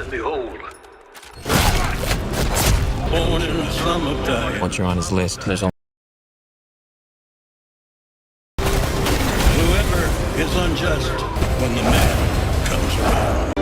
and behold. Born in a slum of dying. Once you're on his list, there's only Whoever is unjust when the man comes around.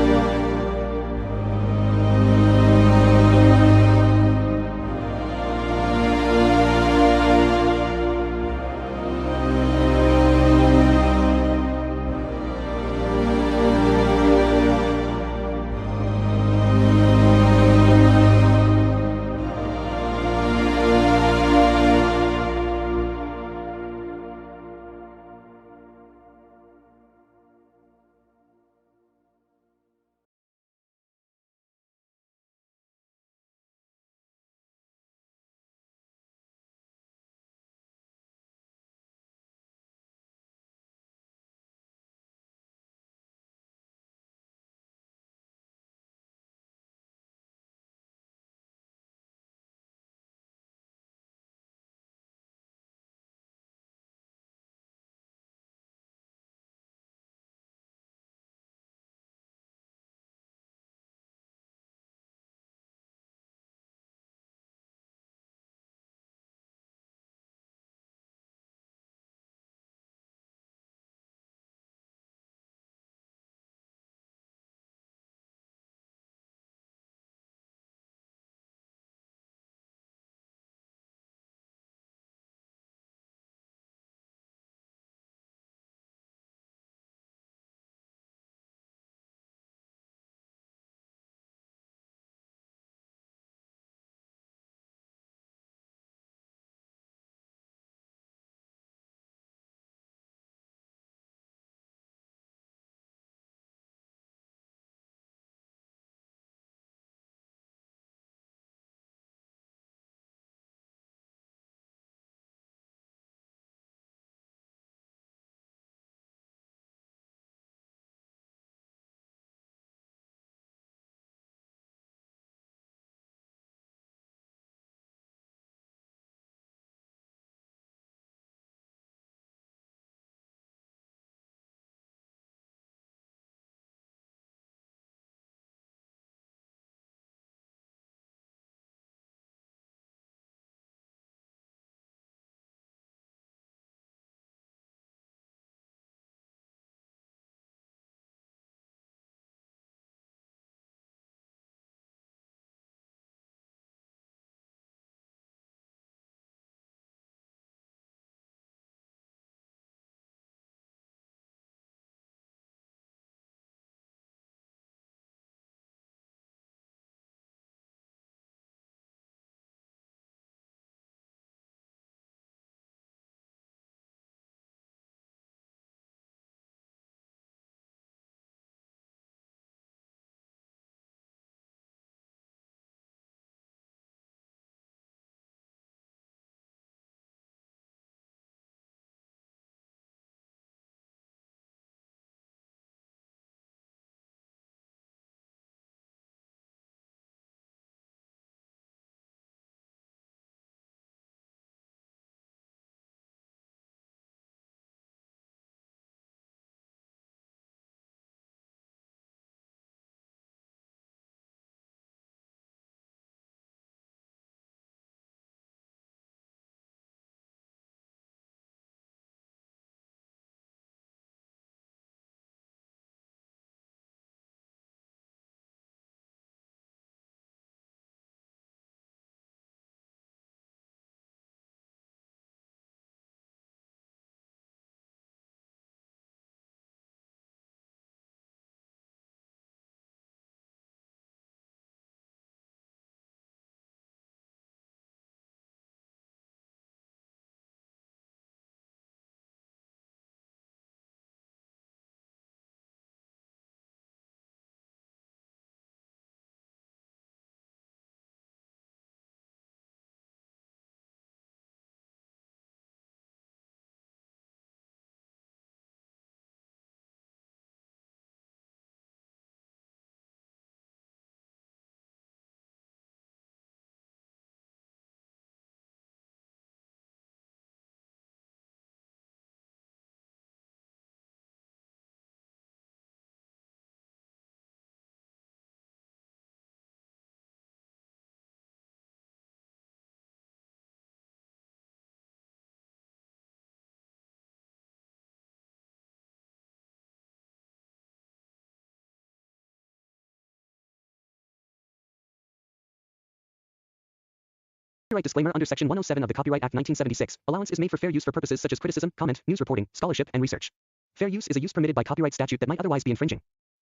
Copyright disclaimer under Section 107 of the Copyright Act 1976. Allowance is made for fair use for purposes such as criticism, comment, news reporting, scholarship, and research. Fair use is a use permitted by copyright statute that might otherwise be infringing.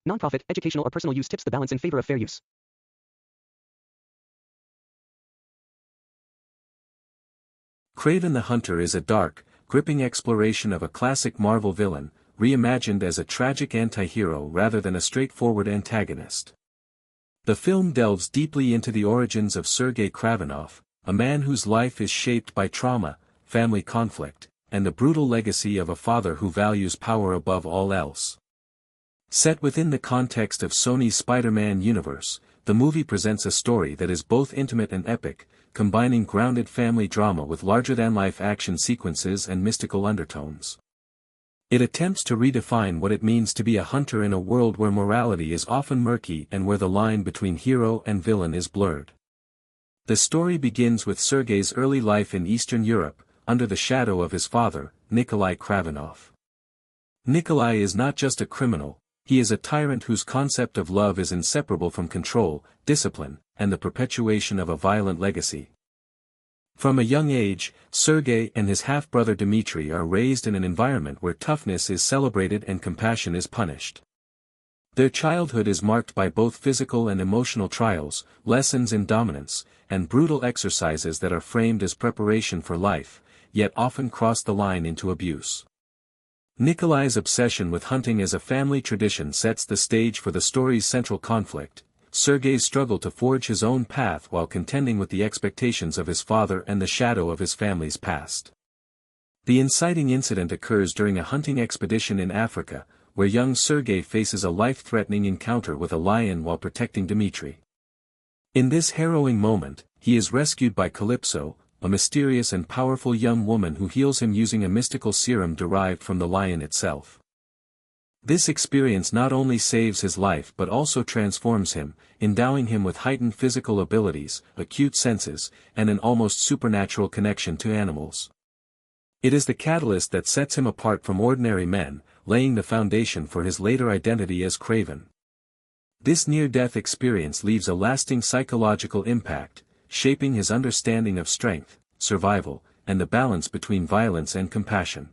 Nonprofit, educational, or personal use tips the balance in favor of fair use. Kraven the Hunter is a dark, gripping exploration of a classic Marvel villain, reimagined as a tragic anti-hero rather than a straightforward antagonist. The film delves deeply into the origins of Sergei Kravenov, a man whose life is shaped by trauma, family conflict, and the brutal legacy of a father who values power above all else. Set within the context of Sony's Spider-Man universe, the movie presents a story that is both intimate and epic, combining grounded family drama with larger-than-life action sequences and mystical undertones. It attempts to redefine what it means to be a hunter in a world where morality is often murky and where the line between hero and villain is blurred. The story begins with Sergei's early life in Eastern Europe, under the shadow of his father, Nikolai Kravenov. Nikolai is not just a criminal, he is a tyrant whose concept of love is inseparable from control, discipline, and the perpetuation of a violent legacy. From a young age, Sergei and his half-brother Dmitry are raised in an environment where toughness is celebrated and compassion is punished. Their childhood is marked by both physical and emotional trials, lessons in dominance, and brutal exercises that are framed as preparation for life, yet often cross the line into abuse. Nikolai's obsession with hunting as a family tradition sets the stage for the story's central conflict, Sergei's struggle to forge his own path while contending with the expectations of his father and the shadow of his family's past. The inciting incident occurs during a hunting expedition in Africa, where young Sergei faces a life-threatening encounter with a lion while protecting Dmitry. In this harrowing moment, he is rescued by Calypso, a mysterious and powerful young woman who heals him using a mystical serum derived from the lion itself. This experience not only saves his life but also transforms him, endowing him with heightened physical abilities, acute senses, and an almost supernatural connection to animals. It is the catalyst that sets him apart from ordinary men, laying the foundation for his later identity as Kraven. This near-death experience leaves a lasting psychological impact, shaping his understanding of strength, survival, and the balance between violence and compassion.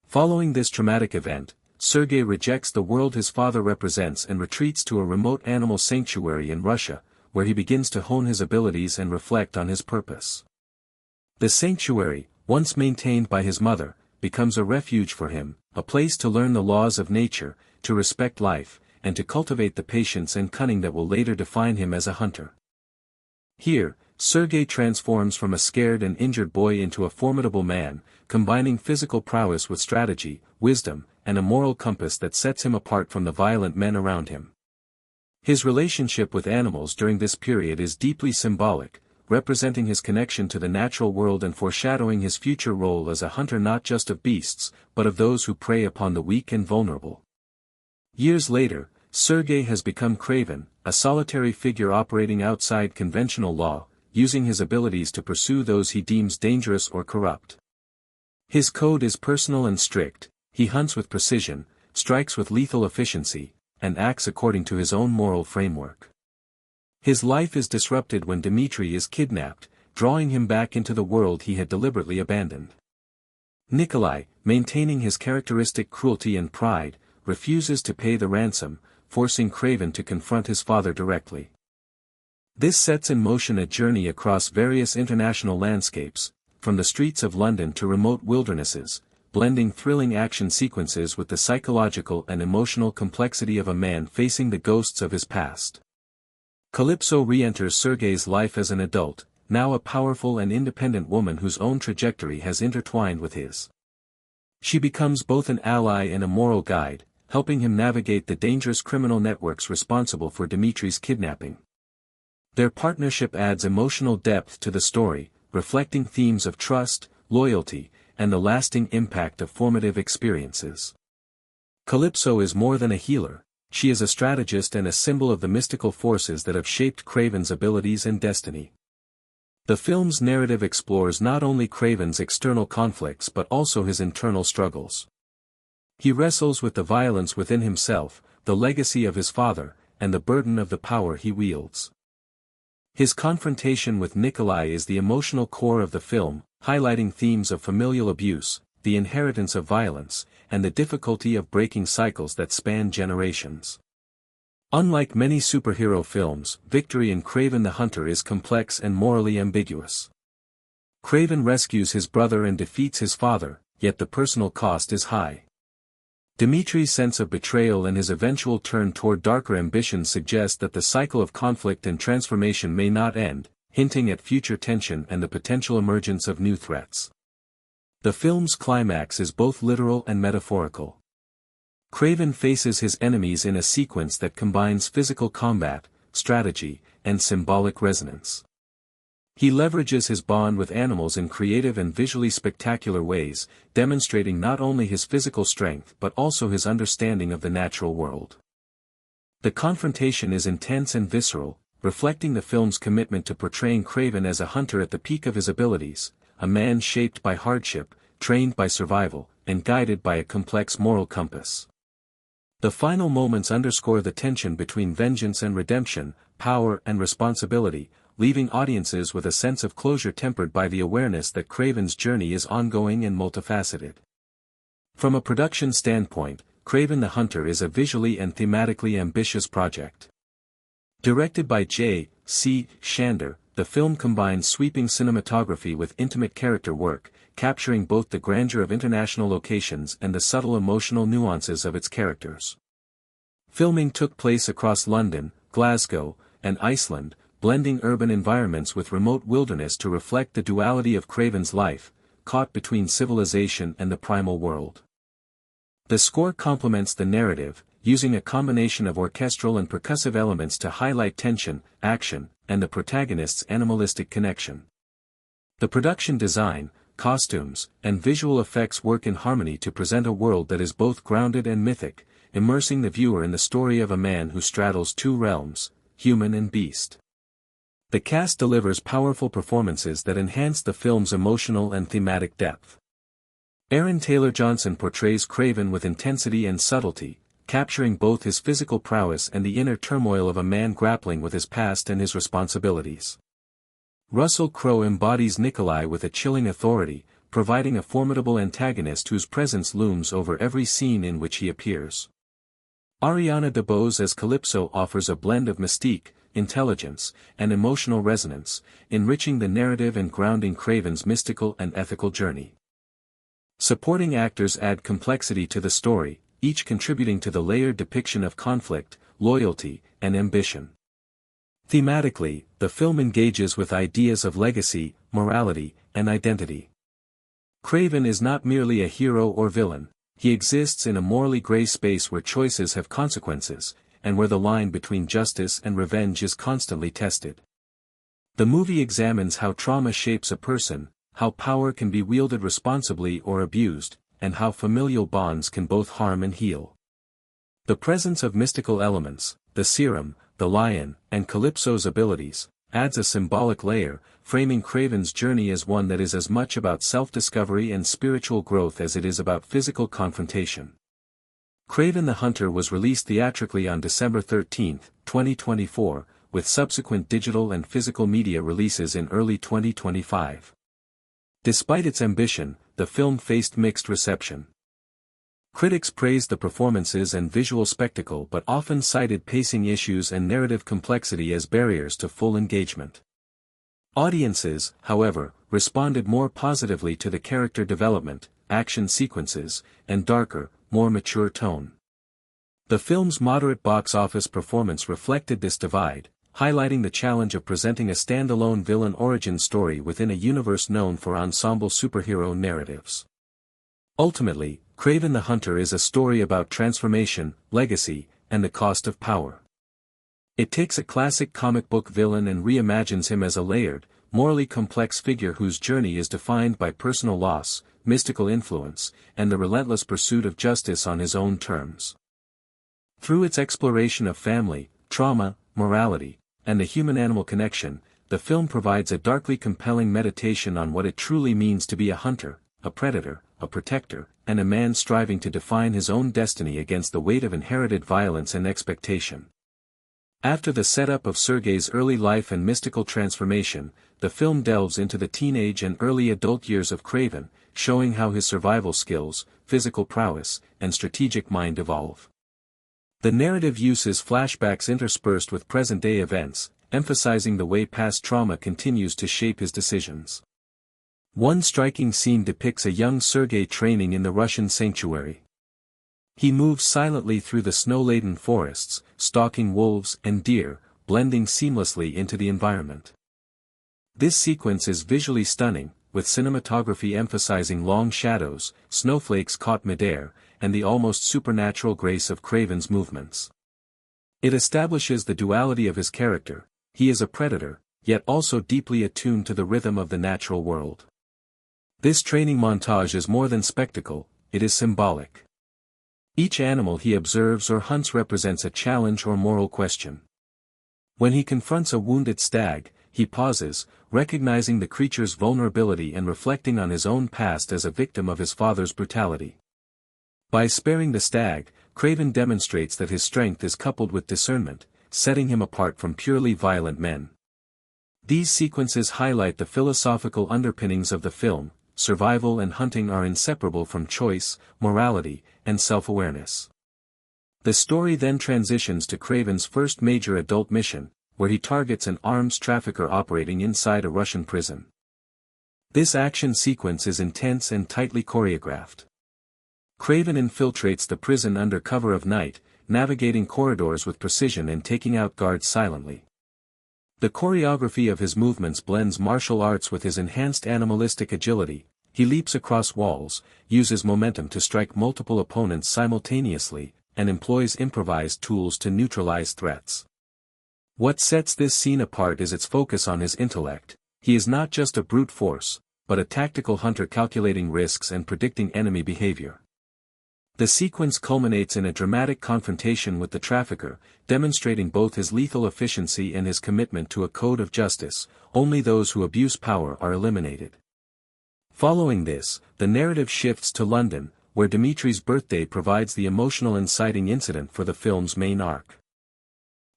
Following this traumatic event, Sergei rejects the world his father represents and retreats to a remote animal sanctuary in Russia, where he begins to hone his abilities and reflect on his purpose. The sanctuary, once maintained by his mother, becomes a refuge for him, a place to learn the laws of nature, to respect life, and to cultivate the patience and cunning that will later define him as a hunter. Here, Sergei transforms from a scared and injured boy into a formidable man, combining physical prowess with strategy, wisdom, and a moral compass that sets him apart from the violent men around him. His relationship with animals during this period is deeply symbolic, representing his connection to the natural world and foreshadowing his future role as a hunter not just of beasts, but of those who prey upon the weak and vulnerable. Years later, Sergei has become Kraven, a solitary figure operating outside conventional law, using his abilities to pursue those he deems dangerous or corrupt. His code is personal and strict, he hunts with precision, strikes with lethal efficiency, and acts according to his own moral framework. His life is disrupted when Dmitry is kidnapped, drawing him back into the world he had deliberately abandoned. Nikolai, maintaining his characteristic cruelty and pride, refuses to pay the ransom, forcing Kraven to confront his father directly. This sets in motion a journey across various international landscapes, from the streets of London to remote wildernesses, blending thrilling action sequences with the psychological and emotional complexity of a man facing the ghosts of his past. Calypso re-enters Sergei's life as an adult, now a powerful and independent woman whose own trajectory has intertwined with his. She becomes both an ally and a moral guide, helping him navigate the dangerous criminal networks responsible for Dmitry's kidnapping. Their partnership adds emotional depth to the story, reflecting themes of trust, loyalty, and the lasting impact of formative experiences. Calypso is more than a healer, she is a strategist and a symbol of the mystical forces that have shaped Kraven's abilities and destiny. The film's narrative explores not only Kraven's external conflicts but also his internal struggles. He wrestles with the violence within himself, the legacy of his father, and the burden of the power he wields. His confrontation with Nikolai is the emotional core of the film, highlighting themes of familial abuse, the inheritance of violence, and the difficulty of breaking cycles that span generations. Unlike many superhero films, victory in Kraven the Hunter is complex and morally ambiguous. Kraven rescues his brother and defeats his father, yet the personal cost is high. Dimitri's sense of betrayal and his eventual turn toward darker ambitions suggest that the cycle of conflict and transformation may not end, hinting at future tension and the potential emergence of new threats. The film's climax is both literal and metaphorical. Kraven faces his enemies in a sequence that combines physical combat, strategy, and symbolic resonance. He leverages his bond with animals in creative and visually spectacular ways, demonstrating not only his physical strength but also his understanding of the natural world. The confrontation is intense and visceral, reflecting the film's commitment to portraying Kraven as a hunter at the peak of his abilities, a man shaped by hardship, trained by survival, and guided by a complex moral compass. The final moments underscore the tension between vengeance and redemption, power and responsibility, leaving audiences with a sense of closure tempered by the awareness that Kraven's journey is ongoing and multifaceted. From a production standpoint, Kraven the Hunter is a visually and thematically ambitious project. Directed by J.C. Shander, the film combines sweeping cinematography with intimate character work, capturing both the grandeur of international locations and the subtle emotional nuances of its characters. Filming took place across London, Glasgow, and Iceland, blending urban environments with remote wilderness to reflect the duality of Kraven's life, caught between civilization and the primal world. The score complements the narrative, using a combination of orchestral and percussive elements to highlight tension, action, and the protagonist's animalistic connection. The production design, costumes, and visual effects work in harmony to present a world that is both grounded and mythic, immersing the viewer in the story of a man who straddles two realms, human and beast. The cast delivers powerful performances that enhance the film's emotional and thematic depth. Aaron Taylor-Johnson portrays Kraven with intensity and subtlety, capturing both his physical prowess and the inner turmoil of a man grappling with his past and his responsibilities. Russell Crowe embodies Nikolai with a chilling authority, providing a formidable antagonist whose presence looms over every scene in which he appears. Ariana DeBose as Calypso offers a blend of mystique, intelligence, and emotional resonance, enriching the narrative and grounding Kraven's mystical and ethical journey. Supporting actors add complexity to the story, each contributing to the layered depiction of conflict, loyalty, and ambition. Thematically, the film engages with ideas of legacy, morality, and identity. Kraven is not merely a hero or villain, he exists in a morally gray space where choices have consequences, and where the line between justice and revenge is constantly tested. The movie examines how trauma shapes a person, how power can be wielded responsibly or abused, and how familial bonds can both harm and heal. The presence of mystical elements, the serum, the lion, and Calypso's abilities, adds a symbolic layer, framing Kraven's journey as one that is as much about self-discovery and spiritual growth as it is about physical confrontation. Kraven the Hunter was released theatrically on December 13, 2024, with subsequent digital and physical media releases in early 2025. Despite its ambition, the film faced mixed reception. Critics praised the performances and visual spectacle but often cited pacing issues and narrative complexity as barriers to full engagement. Audiences, however, responded more positively to the character development, action sequences, and darker, more mature tone. The film's moderate box office performance reflected this divide, highlighting the challenge of presenting a standalone villain origin story within a universe known for ensemble superhero narratives. Ultimately, Kraven the Hunter is a story about transformation, legacy, and the cost of power. It takes a classic comic book villain and reimagines him as a layered, morally complex figure whose journey is defined by personal loss, mystical influence, and the relentless pursuit of justice on his own terms. Through its exploration of family, trauma, morality, and the human-animal connection, the film provides a darkly compelling meditation on what it truly means to be a hunter, a predator, a protector, and a man striving to define his own destiny against the weight of inherited violence and expectation. After the setup of Sergei's early life and mystical transformation, the film delves into the teenage and early adult years of Kraven, showing how his survival skills, physical prowess, and strategic mind evolve. The narrative uses flashbacks interspersed with present-day events, emphasizing the way past trauma continues to shape his decisions. One striking scene depicts a young Sergei training in the Russian sanctuary. He moves silently through the snow-laden forests, stalking wolves and deer, blending seamlessly into the environment. This sequence is visually stunning, with cinematography emphasizing long shadows, snowflakes caught midair, and the almost supernatural grace of Kraven's movements. It establishes the duality of his character: he is a predator, yet also deeply attuned to the rhythm of the natural world. This training montage is more than spectacle, it is symbolic. Each animal he observes or hunts represents a challenge or moral question. When he confronts a wounded stag, he pauses, recognizing the creature's vulnerability and reflecting on his own past as a victim of his father's brutality. By sparing the stag, Kraven demonstrates that his strength is coupled with discernment, setting him apart from purely violent men. These sequences highlight the philosophical underpinnings of the film: survival and hunting are inseparable from choice, morality, and self-awareness. The story then transitions to Kraven's first major adult mission, where he targets an arms trafficker operating inside a Russian prison. This action sequence is intense and tightly choreographed. Kraven infiltrates the prison under cover of night, navigating corridors with precision and taking out guards silently. The choreography of his movements blends martial arts with his enhanced animalistic agility. He leaps across walls, uses momentum to strike multiple opponents simultaneously, and employs improvised tools to neutralize threats. What sets this scene apart is its focus on his intellect. He is not just a brute force, but a tactical hunter calculating risks and predicting enemy behavior. The sequence culminates in a dramatic confrontation with the trafficker, demonstrating both his lethal efficiency and his commitment to a code of justice. Only those who abuse power are eliminated. Following this, the narrative shifts to London, where Dimitri's birthday provides the emotional inciting incident for the film's main arc.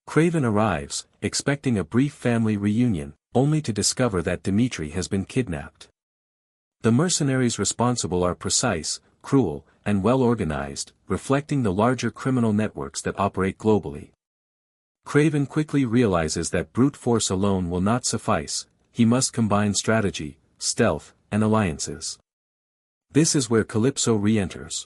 Kraven arrives, expecting a brief family reunion, only to discover that Dimitri has been kidnapped. The mercenaries responsible are precise, cruel, and well-organized, reflecting the larger criminal networks that operate globally. Kraven quickly realizes that brute force alone will not suffice. He must combine strategy, stealth, and alliances. This is where Calypso re-enters.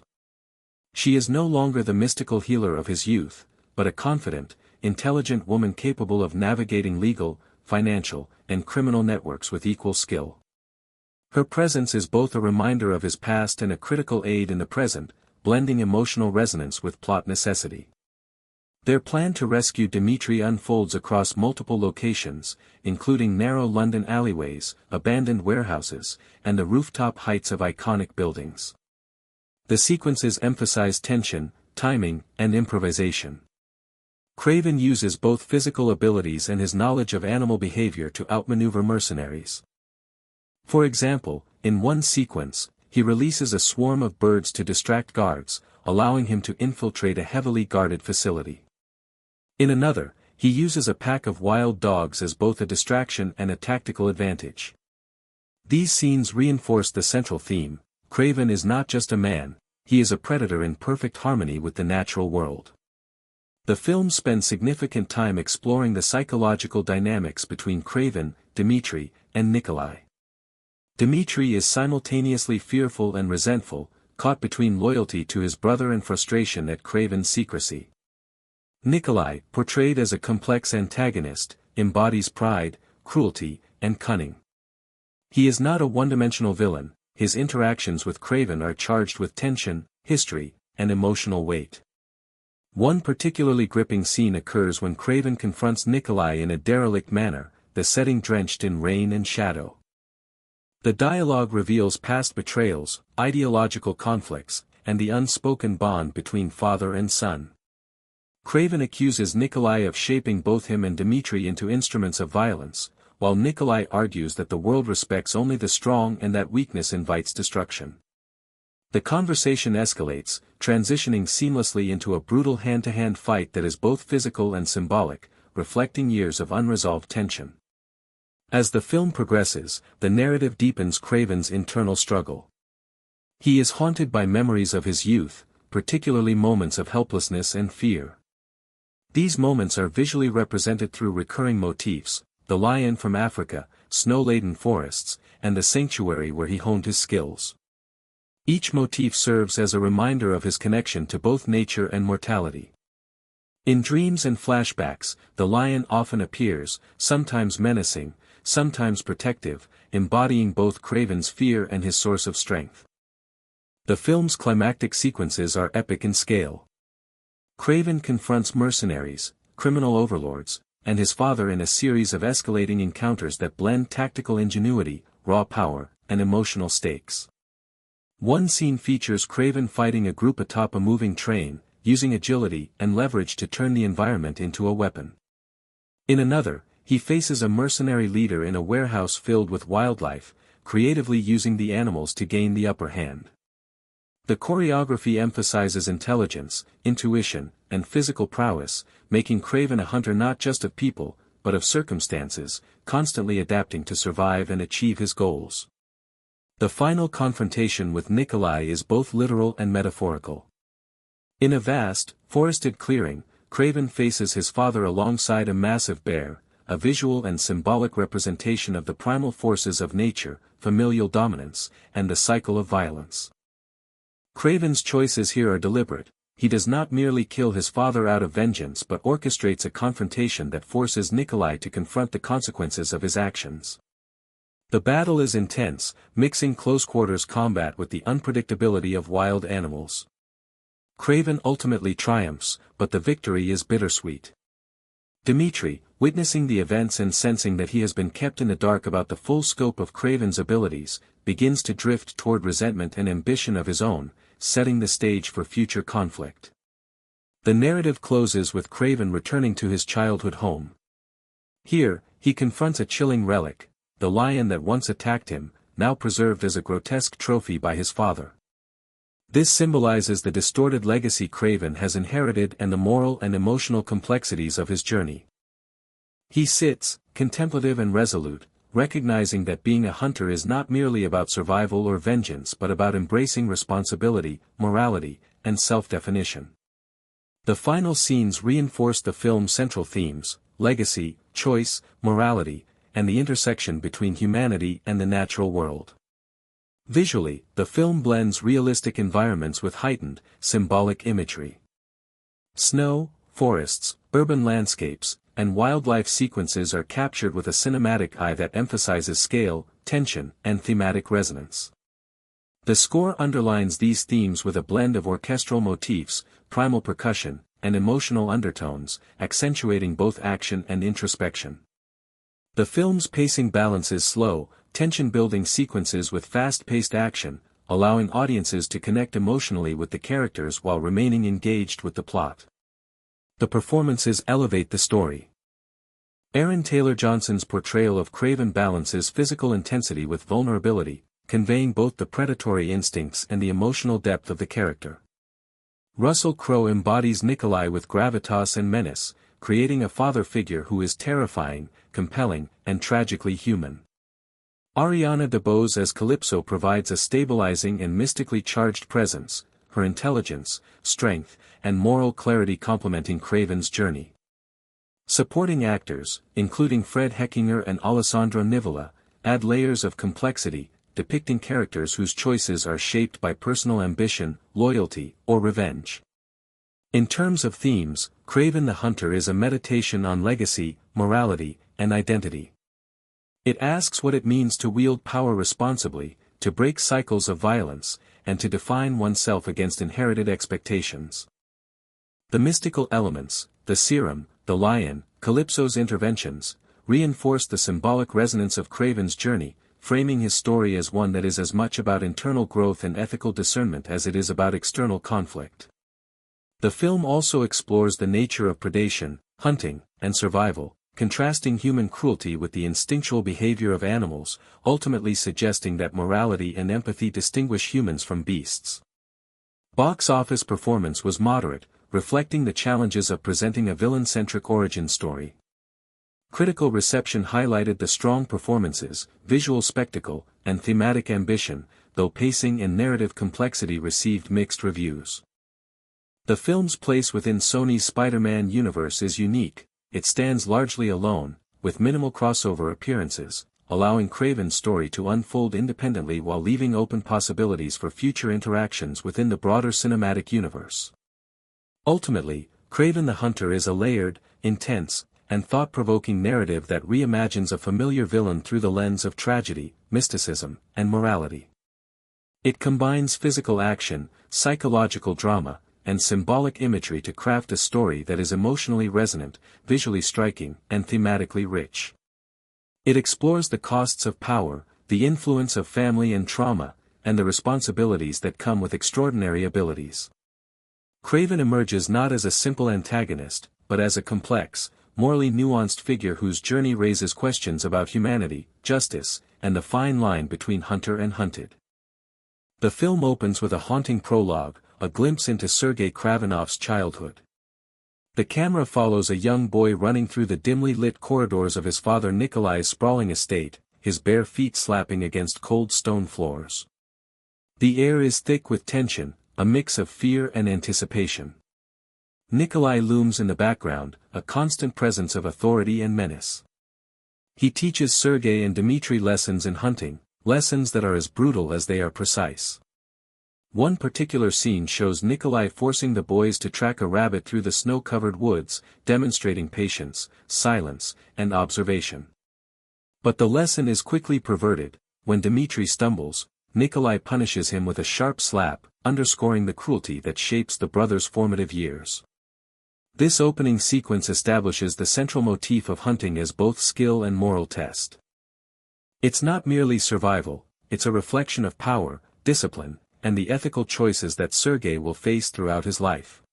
She is no longer the mystical healer of his youth, but a confident, intelligent woman capable of navigating legal, financial, and criminal networks with equal skill. Her presence is both a reminder of his past and a critical aid in the present, blending emotional resonance with plot necessity. Their plan to rescue Dimitri unfolds across multiple locations, including narrow London alleyways, abandoned warehouses, and the rooftop heights of iconic buildings. The sequences emphasize tension, timing, and improvisation. Kraven uses both physical abilities and his knowledge of animal behavior to outmaneuver mercenaries. For example, in one sequence, he releases a swarm of birds to distract guards, allowing him to infiltrate a heavily guarded facility. In another, he uses a pack of wild dogs as both a distraction and a tactical advantage. These scenes reinforce the central theme: Kraven is not just a man, he is a predator in perfect harmony with the natural world. The film spends significant time exploring the psychological dynamics between Kraven, Dimitri, and Nikolai. Dimitri is simultaneously fearful and resentful, caught between loyalty to his brother and frustration at Kraven's secrecy. Nikolai, portrayed as a complex antagonist, embodies pride, cruelty, and cunning. He is not a one-dimensional villain. His interactions with Kraven are charged with tension, history, and emotional weight. One particularly gripping scene occurs when Kraven confronts Nikolai in a derelict manner, the setting drenched in rain and shadow. The dialogue reveals past betrayals, ideological conflicts, and the unspoken bond between father and son. Kraven accuses Nikolai of shaping both him and Dimitri into instruments of violence, while Nikolai argues that the world respects only the strong and that weakness invites destruction. The conversation escalates, transitioning seamlessly into a brutal hand-to-hand fight that is both physical and symbolic, reflecting years of unresolved tension. As the film progresses, the narrative deepens Kraven's internal struggle. He is haunted by memories of his youth, particularly moments of helplessness and fear. These moments are visually represented through recurring motifs: the lion from Africa, snow-laden forests, and the sanctuary where he honed his skills. Each motif serves as a reminder of his connection to both nature and mortality. In dreams and flashbacks, the lion often appears, sometimes menacing, sometimes protective, embodying both Kraven's fear and his source of strength. The film's climactic sequences are epic in scale. Kraven confronts mercenaries, criminal overlords, and his father in a series of escalating encounters that blend tactical ingenuity, raw power, and emotional stakes. One scene features Kraven fighting a group atop a moving train, using agility and leverage to turn the environment into a weapon. In another, he faces a mercenary leader in a warehouse filled with wildlife, creatively using the animals to gain the upper hand. The choreography emphasizes intelligence, intuition, and physical prowess, making Kraven a hunter not just of people, but of circumstances, constantly adapting to survive and achieve his goals. The final confrontation with Nikolai is both literal and metaphorical. In a vast, forested clearing, Kraven faces his father alongside a massive bear, a visual and symbolic representation of the primal forces of nature, familial dominance, and the cycle of violence. Kraven's choices here are deliberate. He does not merely kill his father out of vengeance but orchestrates a confrontation that forces Nikolai to confront the consequences of his actions. The battle is intense, mixing close-quarters combat with the unpredictability of wild animals. Kraven ultimately triumphs, but the victory is bittersweet. Dmitri, witnessing the events and sensing that he has been kept in the dark about the full scope of Kraven's abilities, begins to drift toward resentment and ambition of his own, setting the stage for future conflict. The narrative closes with Kraven returning to his childhood home. Here, he confronts a chilling relic, the lion that once attacked him, now preserved as a grotesque trophy by his father. This symbolizes the distorted legacy Kraven has inherited and the moral and emotional complexities of his journey. He sits, contemplative and resolute, recognizing that being a hunter is not merely about survival or vengeance but about embracing responsibility, morality, and self-definition. The final scenes reinforce the film's central themes: legacy, choice, morality, and the intersection between humanity and the natural world. Visually, the film blends realistic environments with heightened, symbolic imagery. Snow, forests, urban landscapes, and wildlife sequences are captured with a cinematic eye that emphasizes scale, tension, and thematic resonance. The score underlines these themes with a blend of orchestral motifs, primal percussion, and emotional undertones, accentuating both action and introspection. The film's pacing balances slow, tension-building sequences with fast-paced action, allowing audiences to connect emotionally with the characters while remaining engaged with the plot. The performances elevate the story. Aaron Taylor Johnson's portrayal of Kraven balances physical intensity with vulnerability, conveying both the predatory instincts and the emotional depth of the character. Russell Crowe embodies Nikolai with gravitas and menace, creating a father figure who is terrifying, compelling, and tragically human. Ariana DeBose as Calypso provides a stabilizing and mystically charged presence, her intelligence, strength, and moral clarity complementing Kraven's journey. Supporting actors, including Fred Heckinger and Alessandro Nivola, add layers of complexity, depicting characters whose choices are shaped by personal ambition, loyalty, or revenge. In terms of themes, Kraven the Hunter is a meditation on legacy, morality, and identity. It asks what it means to wield power responsibly, to break cycles of violence, and to define oneself against inherited expectations. The mystical elements, the serum, the lion, Calypso's interventions, reinforce the symbolic resonance of Kraven's journey, framing his story as one that is as much about internal growth and ethical discernment as it is about external conflict. The film also explores the nature of predation, hunting, and survival, contrasting human cruelty with the instinctual behavior of animals, ultimately suggesting that morality and empathy distinguish humans from beasts. Box office performance was moderate, reflecting the challenges of presenting a villain-centric origin story. Critical reception highlighted the strong performances, visual spectacle, and thematic ambition, though pacing and narrative complexity received mixed reviews. The film's place within Sony's Spider-Man universe is unique. It stands largely alone, with minimal crossover appearances, allowing Kraven's story to unfold independently while leaving open possibilities for future interactions within the broader cinematic universe. Ultimately, Kraven the Hunter is a layered, intense, and thought-provoking narrative that reimagines a familiar villain through the lens of tragedy, mysticism, and morality. It combines physical action, psychological drama, and symbolic imagery to craft a story that is emotionally resonant, visually striking, and thematically rich. It explores the costs of power, the influence of family and trauma, and the responsibilities that come with extraordinary abilities. Kraven emerges not as a simple antagonist, but as a complex, morally nuanced figure whose journey raises questions about humanity, justice, and the fine line between hunter and hunted. The film opens with a haunting prologue, a glimpse into Sergei Kravinov's childhood. The camera follows a young boy running through the dimly lit corridors of his father Nikolai's sprawling estate, his bare feet slapping against cold stone floors. The air is thick with tension, a mix of fear and anticipation. Nikolai looms in the background, a constant presence of authority and menace. He teaches Sergei and Dmitri lessons in hunting, lessons that are as brutal as they are precise. One particular scene shows Nikolai forcing the boys to track a rabbit through the snow-covered woods, demonstrating patience, silence, and observation. But the lesson is quickly perverted. When Dmitri stumbles, Nikolai punishes him with a sharp slap, underscoring the cruelty that shapes the brothers' formative years. This opening sequence establishes the central motif of hunting as both skill and moral test. It's not merely survival, it's a reflection of power, discipline, and the ethical choices that Sergei will face throughout his life.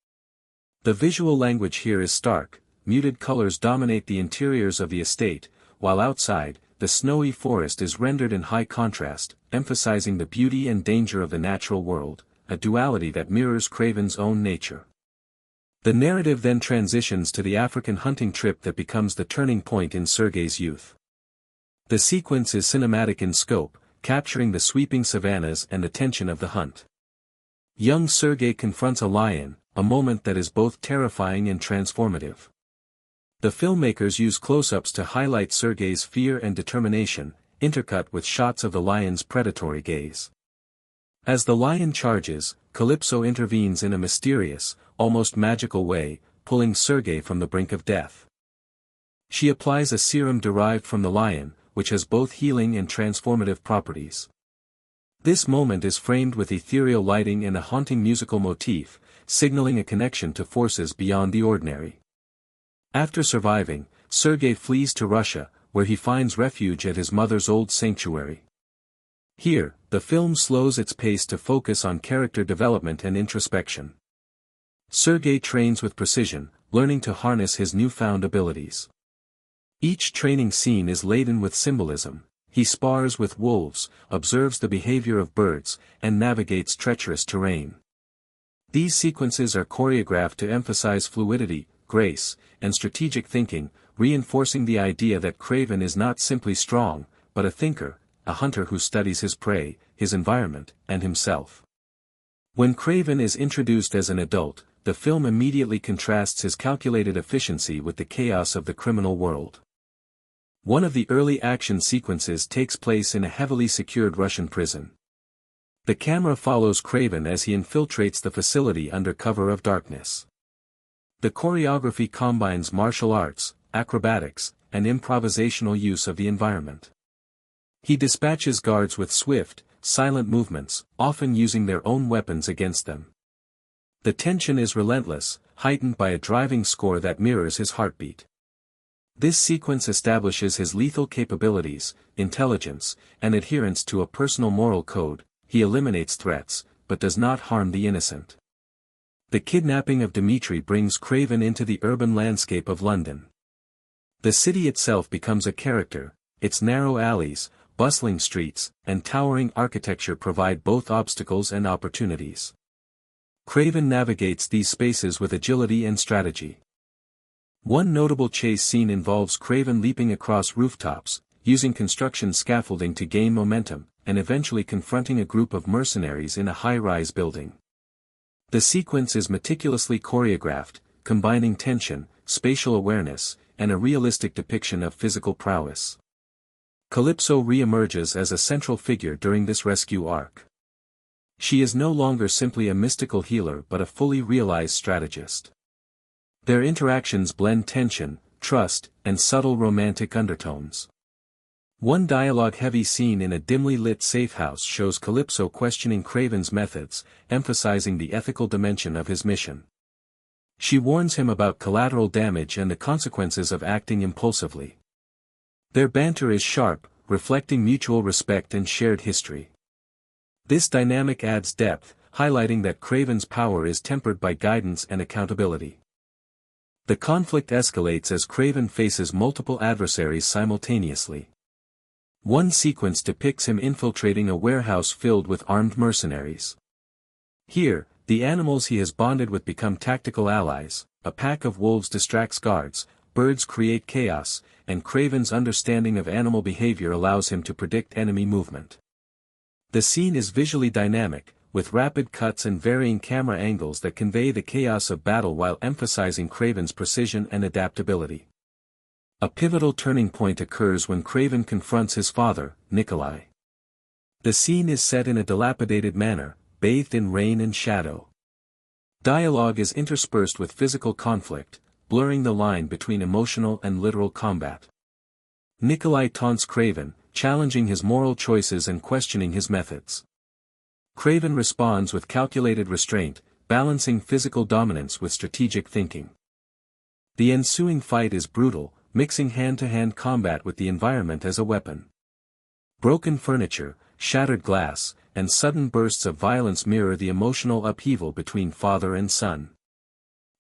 The visual language here is stark, muted colors dominate the interiors of the estate, while outside, the snowy forest is rendered in high contrast, emphasizing the beauty and danger of the natural world, a duality that mirrors Kraven's own nature. The narrative then transitions to the African hunting trip that becomes the turning point in Sergei's youth. The sequence is cinematic in scope, capturing the sweeping savannas and the tension of the hunt. Young Sergei confronts a lion, a moment that is both terrifying and transformative. The filmmakers use close-ups to highlight Sergei's fear and determination, intercut with shots of the lion's predatory gaze. As the lion charges, Calypso intervenes in a mysterious, almost magical way, pulling Sergei from the brink of death. She applies a serum derived from the lion, which has both healing and transformative properties. This moment is framed with ethereal lighting and a haunting musical motif, signaling a connection to forces beyond the ordinary. After surviving, Sergei flees to Russia, where he finds refuge at his mother's old sanctuary. Here, the film slows its pace to focus on character development and introspection. Sergei trains with precision, learning to harness his newfound abilities. Each training scene is laden with symbolism. He spars with wolves, observes the behavior of birds, and navigates treacherous terrain. These sequences are choreographed to emphasize fluidity, grace, and strategic thinking, reinforcing the idea that Kraven is not simply strong, but a thinker, a hunter who studies his prey, his environment, and himself. When Kraven is introduced as an adult, the film immediately contrasts his calculated efficiency with the chaos of the criminal world. One of the early action sequences takes place in a heavily secured Russian prison. The camera follows Kraven as he infiltrates the facility under cover of darkness. The choreography combines martial arts, acrobatics, and improvisational use of the environment. He dispatches guards with swift, silent movements, often using their own weapons against them. The tension is relentless, heightened by a driving score that mirrors his heartbeat. This sequence establishes his lethal capabilities, intelligence, and adherence to a personal moral code. He eliminates threats, but does not harm the innocent. The kidnapping of Dmitri brings Kraven into the urban landscape of London. The city itself becomes a character, its narrow alleys, bustling streets, and towering architecture provide both obstacles and opportunities. Kraven navigates these spaces with agility and strategy. One notable chase scene involves Kraven leaping across rooftops, using construction scaffolding to gain momentum, and eventually confronting a group of mercenaries in a high-rise building. The sequence is meticulously choreographed, combining tension, spatial awareness, and a realistic depiction of physical prowess. Calypso re-emerges as a central figure during this rescue arc. She is no longer simply a mystical healer but a fully realized strategist. Their interactions blend tension, trust, and subtle romantic undertones. One dialogue-heavy scene in a dimly lit safe house shows Calypso questioning Kraven's methods, emphasizing the ethical dimension of his mission. She warns him about collateral damage and the consequences of acting impulsively. Their banter is sharp, reflecting mutual respect and shared history. This dynamic adds depth, highlighting that Kraven's power is tempered by guidance and accountability. The conflict escalates as Kraven faces multiple adversaries simultaneously. One sequence depicts him infiltrating a warehouse filled with armed mercenaries. Here, the animals he has bonded with become tactical allies, a pack of wolves distracts guards, birds create chaos, and Kraven's understanding of animal behavior allows him to predict enemy movement. The scene is visually dynamic, with rapid cuts and varying camera angles that convey the chaos of battle while emphasizing Kraven's precision and adaptability. A pivotal turning point occurs when Kraven confronts his father, Nikolai. The scene is set in a dilapidated manor, bathed in rain and shadow. Dialogue is interspersed with physical conflict, blurring the line between emotional and literal combat. Nikolai taunts Kraven, challenging his moral choices and questioning his methods. Kraven responds with calculated restraint, balancing physical dominance with strategic thinking. The ensuing fight is brutal, mixing hand-to-hand combat with the environment as a weapon. Broken furniture, shattered glass, and sudden bursts of violence mirror the emotional upheaval between father and son.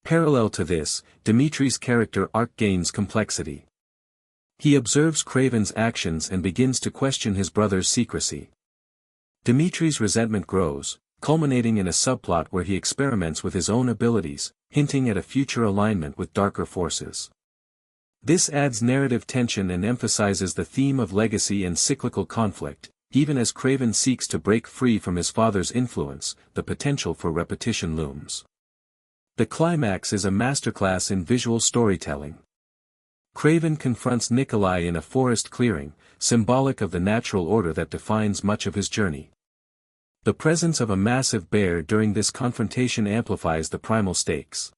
Parallel to this, Dimitri's character arc gains complexity. He observes Kraven's actions and begins to question his brother's secrecy. Dimitri's resentment grows, culminating in a subplot where he experiments with his own abilities, hinting at a future alignment with darker forces. This adds narrative tension and emphasizes the theme of legacy and cyclical conflict, even as Kraven seeks to break free from his father's influence, the potential for repetition looms. The climax is a masterclass in visual storytelling. Kraven confronts Nikolai in a forest clearing, symbolic of the natural order that defines much of his journey. The presence of a massive bear during this confrontation amplifies the primal stakes.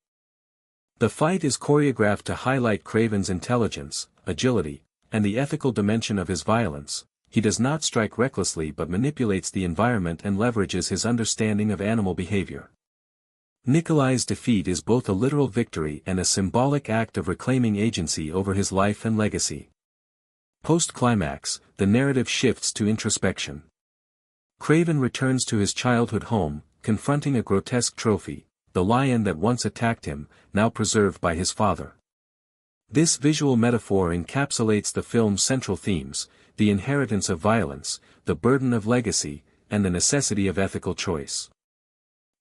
The fight is choreographed to highlight Kraven's intelligence, agility, and the ethical dimension of his violence. He does not strike recklessly but manipulates the environment and leverages his understanding of animal behavior. Nikolai's defeat is both a literal victory and a symbolic act of reclaiming agency over his life and legacy. Post-climax, the narrative shifts to introspection. Kraven returns to his childhood home, confronting a grotesque trophy, the lion that once attacked him, now preserved by his father. This visual metaphor encapsulates the film's central themes: the inheritance of violence, the burden of legacy, and the necessity of ethical choice.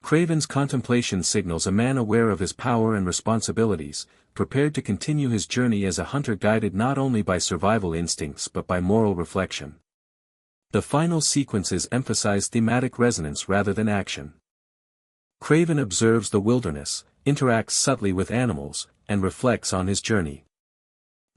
Kraven's contemplation signals a man aware of his power and responsibilities, prepared to continue his journey as a hunter guided not only by survival instincts but by moral reflection. The final sequences emphasize thematic resonance rather than action. Kraven observes the wilderness, interacts subtly with animals, and reflects on his journey.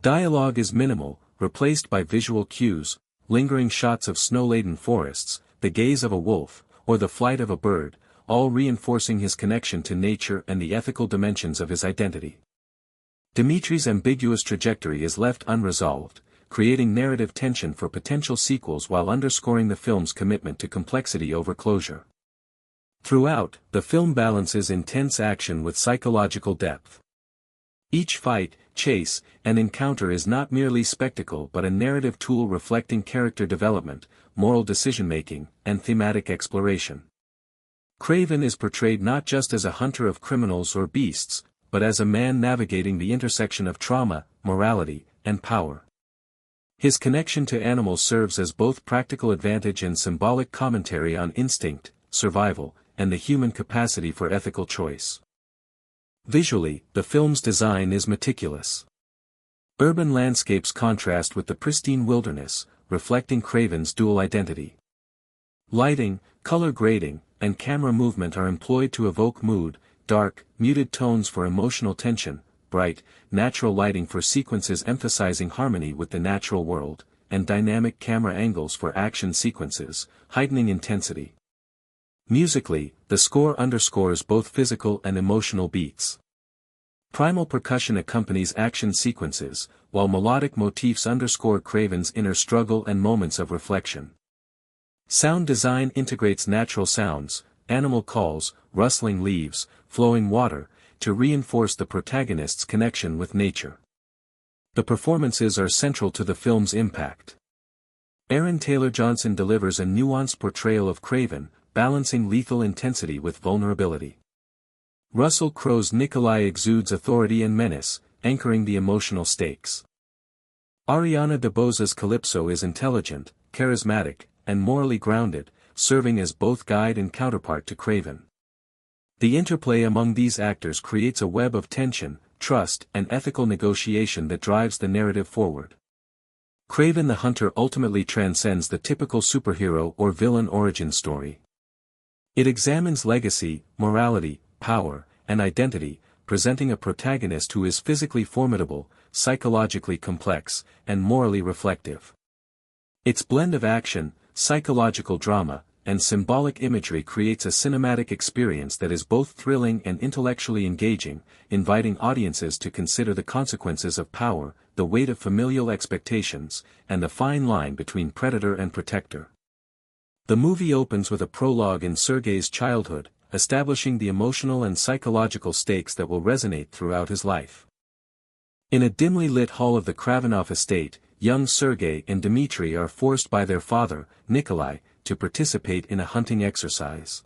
Dialogue is minimal, replaced by visual cues, lingering shots of snow-laden forests, the gaze of a wolf, or the flight of a bird, all reinforcing his connection to nature and the ethical dimensions of his identity. Dimitri's ambiguous trajectory is left unresolved, creating narrative tension for potential sequels while underscoring the film's commitment to complexity over closure. Throughout, the film balances intense action with psychological depth. Each fight, chase, and encounter is not merely spectacle but a narrative tool reflecting character development, moral decision-making, and thematic exploration. Kraven is portrayed not just as a hunter of criminals or beasts, but as a man navigating the intersection of trauma, morality, and power. His connection to animals serves as both practical advantage and symbolic commentary on instinct, survival, and the human capacity for ethical choice. Visually, the film's design is meticulous. Urban landscapes contrast with the pristine wilderness, reflecting Kraven's dual identity. Lighting, color grading, and camera movement are employed to evoke mood, dark, muted tones for emotional tension, bright, natural lighting for sequences emphasizing harmony with the natural world, and dynamic camera angles for action sequences, heightening intensity. Musically, the score underscores both physical and emotional beats. Primal percussion accompanies action sequences, while melodic motifs underscore Kraven's inner struggle and moments of reflection. Sound design integrates natural sounds, animal calls, rustling leaves, flowing water, to reinforce the protagonist's connection with nature. The performances are central to the film's impact. Aaron Taylor Johnson delivers a nuanced portrayal of Kraven, balancing lethal intensity with vulnerability. Russell Crowe's Nikolai exudes authority and menace, anchoring the emotional stakes. Ariana DeBose's Calypso is intelligent, charismatic, and morally grounded, serving as both guide and counterpart to Kraven. The interplay among these actors creates a web of tension, trust, and ethical negotiation that drives the narrative forward. Kraven the Hunter ultimately transcends the typical superhero or villain origin story. It examines legacy, morality, power, and identity, presenting a protagonist who is physically formidable, psychologically complex, and morally reflective. Its blend of action, psychological drama, and symbolic imagery creates a cinematic experience that is both thrilling and intellectually engaging, inviting audiences to consider the consequences of power, the weight of familial expectations, and the fine line between predator and protector. The movie opens with a prologue in Sergei's childhood, establishing the emotional and psychological stakes that will resonate throughout his life. In a dimly lit hall of the Kravenov estate, young Sergei and Dmitri are forced by their father, Nikolai, to participate in a hunting exercise.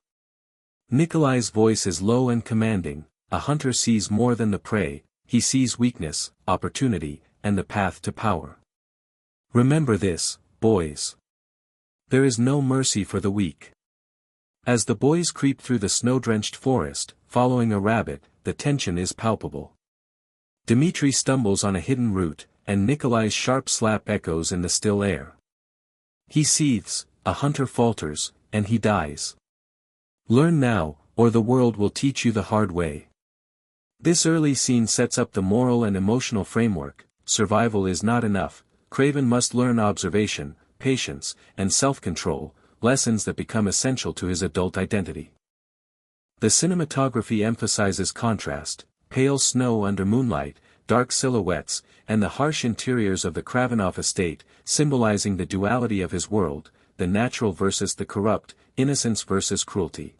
Nikolai's voice is low and commanding. A hunter sees more than the prey, he sees weakness, opportunity, and the path to power. Remember this, boys. There is no mercy for the weak. As the boys creep through the snow-drenched forest, following a rabbit, the tension is palpable. Dmitri stumbles on a hidden route, and Nikolai's sharp slap echoes in the still air. He seethes, a hunter falters, and he dies. Learn now, or the world will teach you the hard way. This early scene sets up the moral and emotional framework. Survival is not enough. Kraven must learn observation, patience, and self-control, lessons that become essential to his adult identity. The cinematography emphasizes contrast, pale snow under moonlight, dark silhouettes, and the harsh interiors of the Kravenov estate, symbolizing the duality of his world, the natural versus the corrupt, innocence versus cruelty.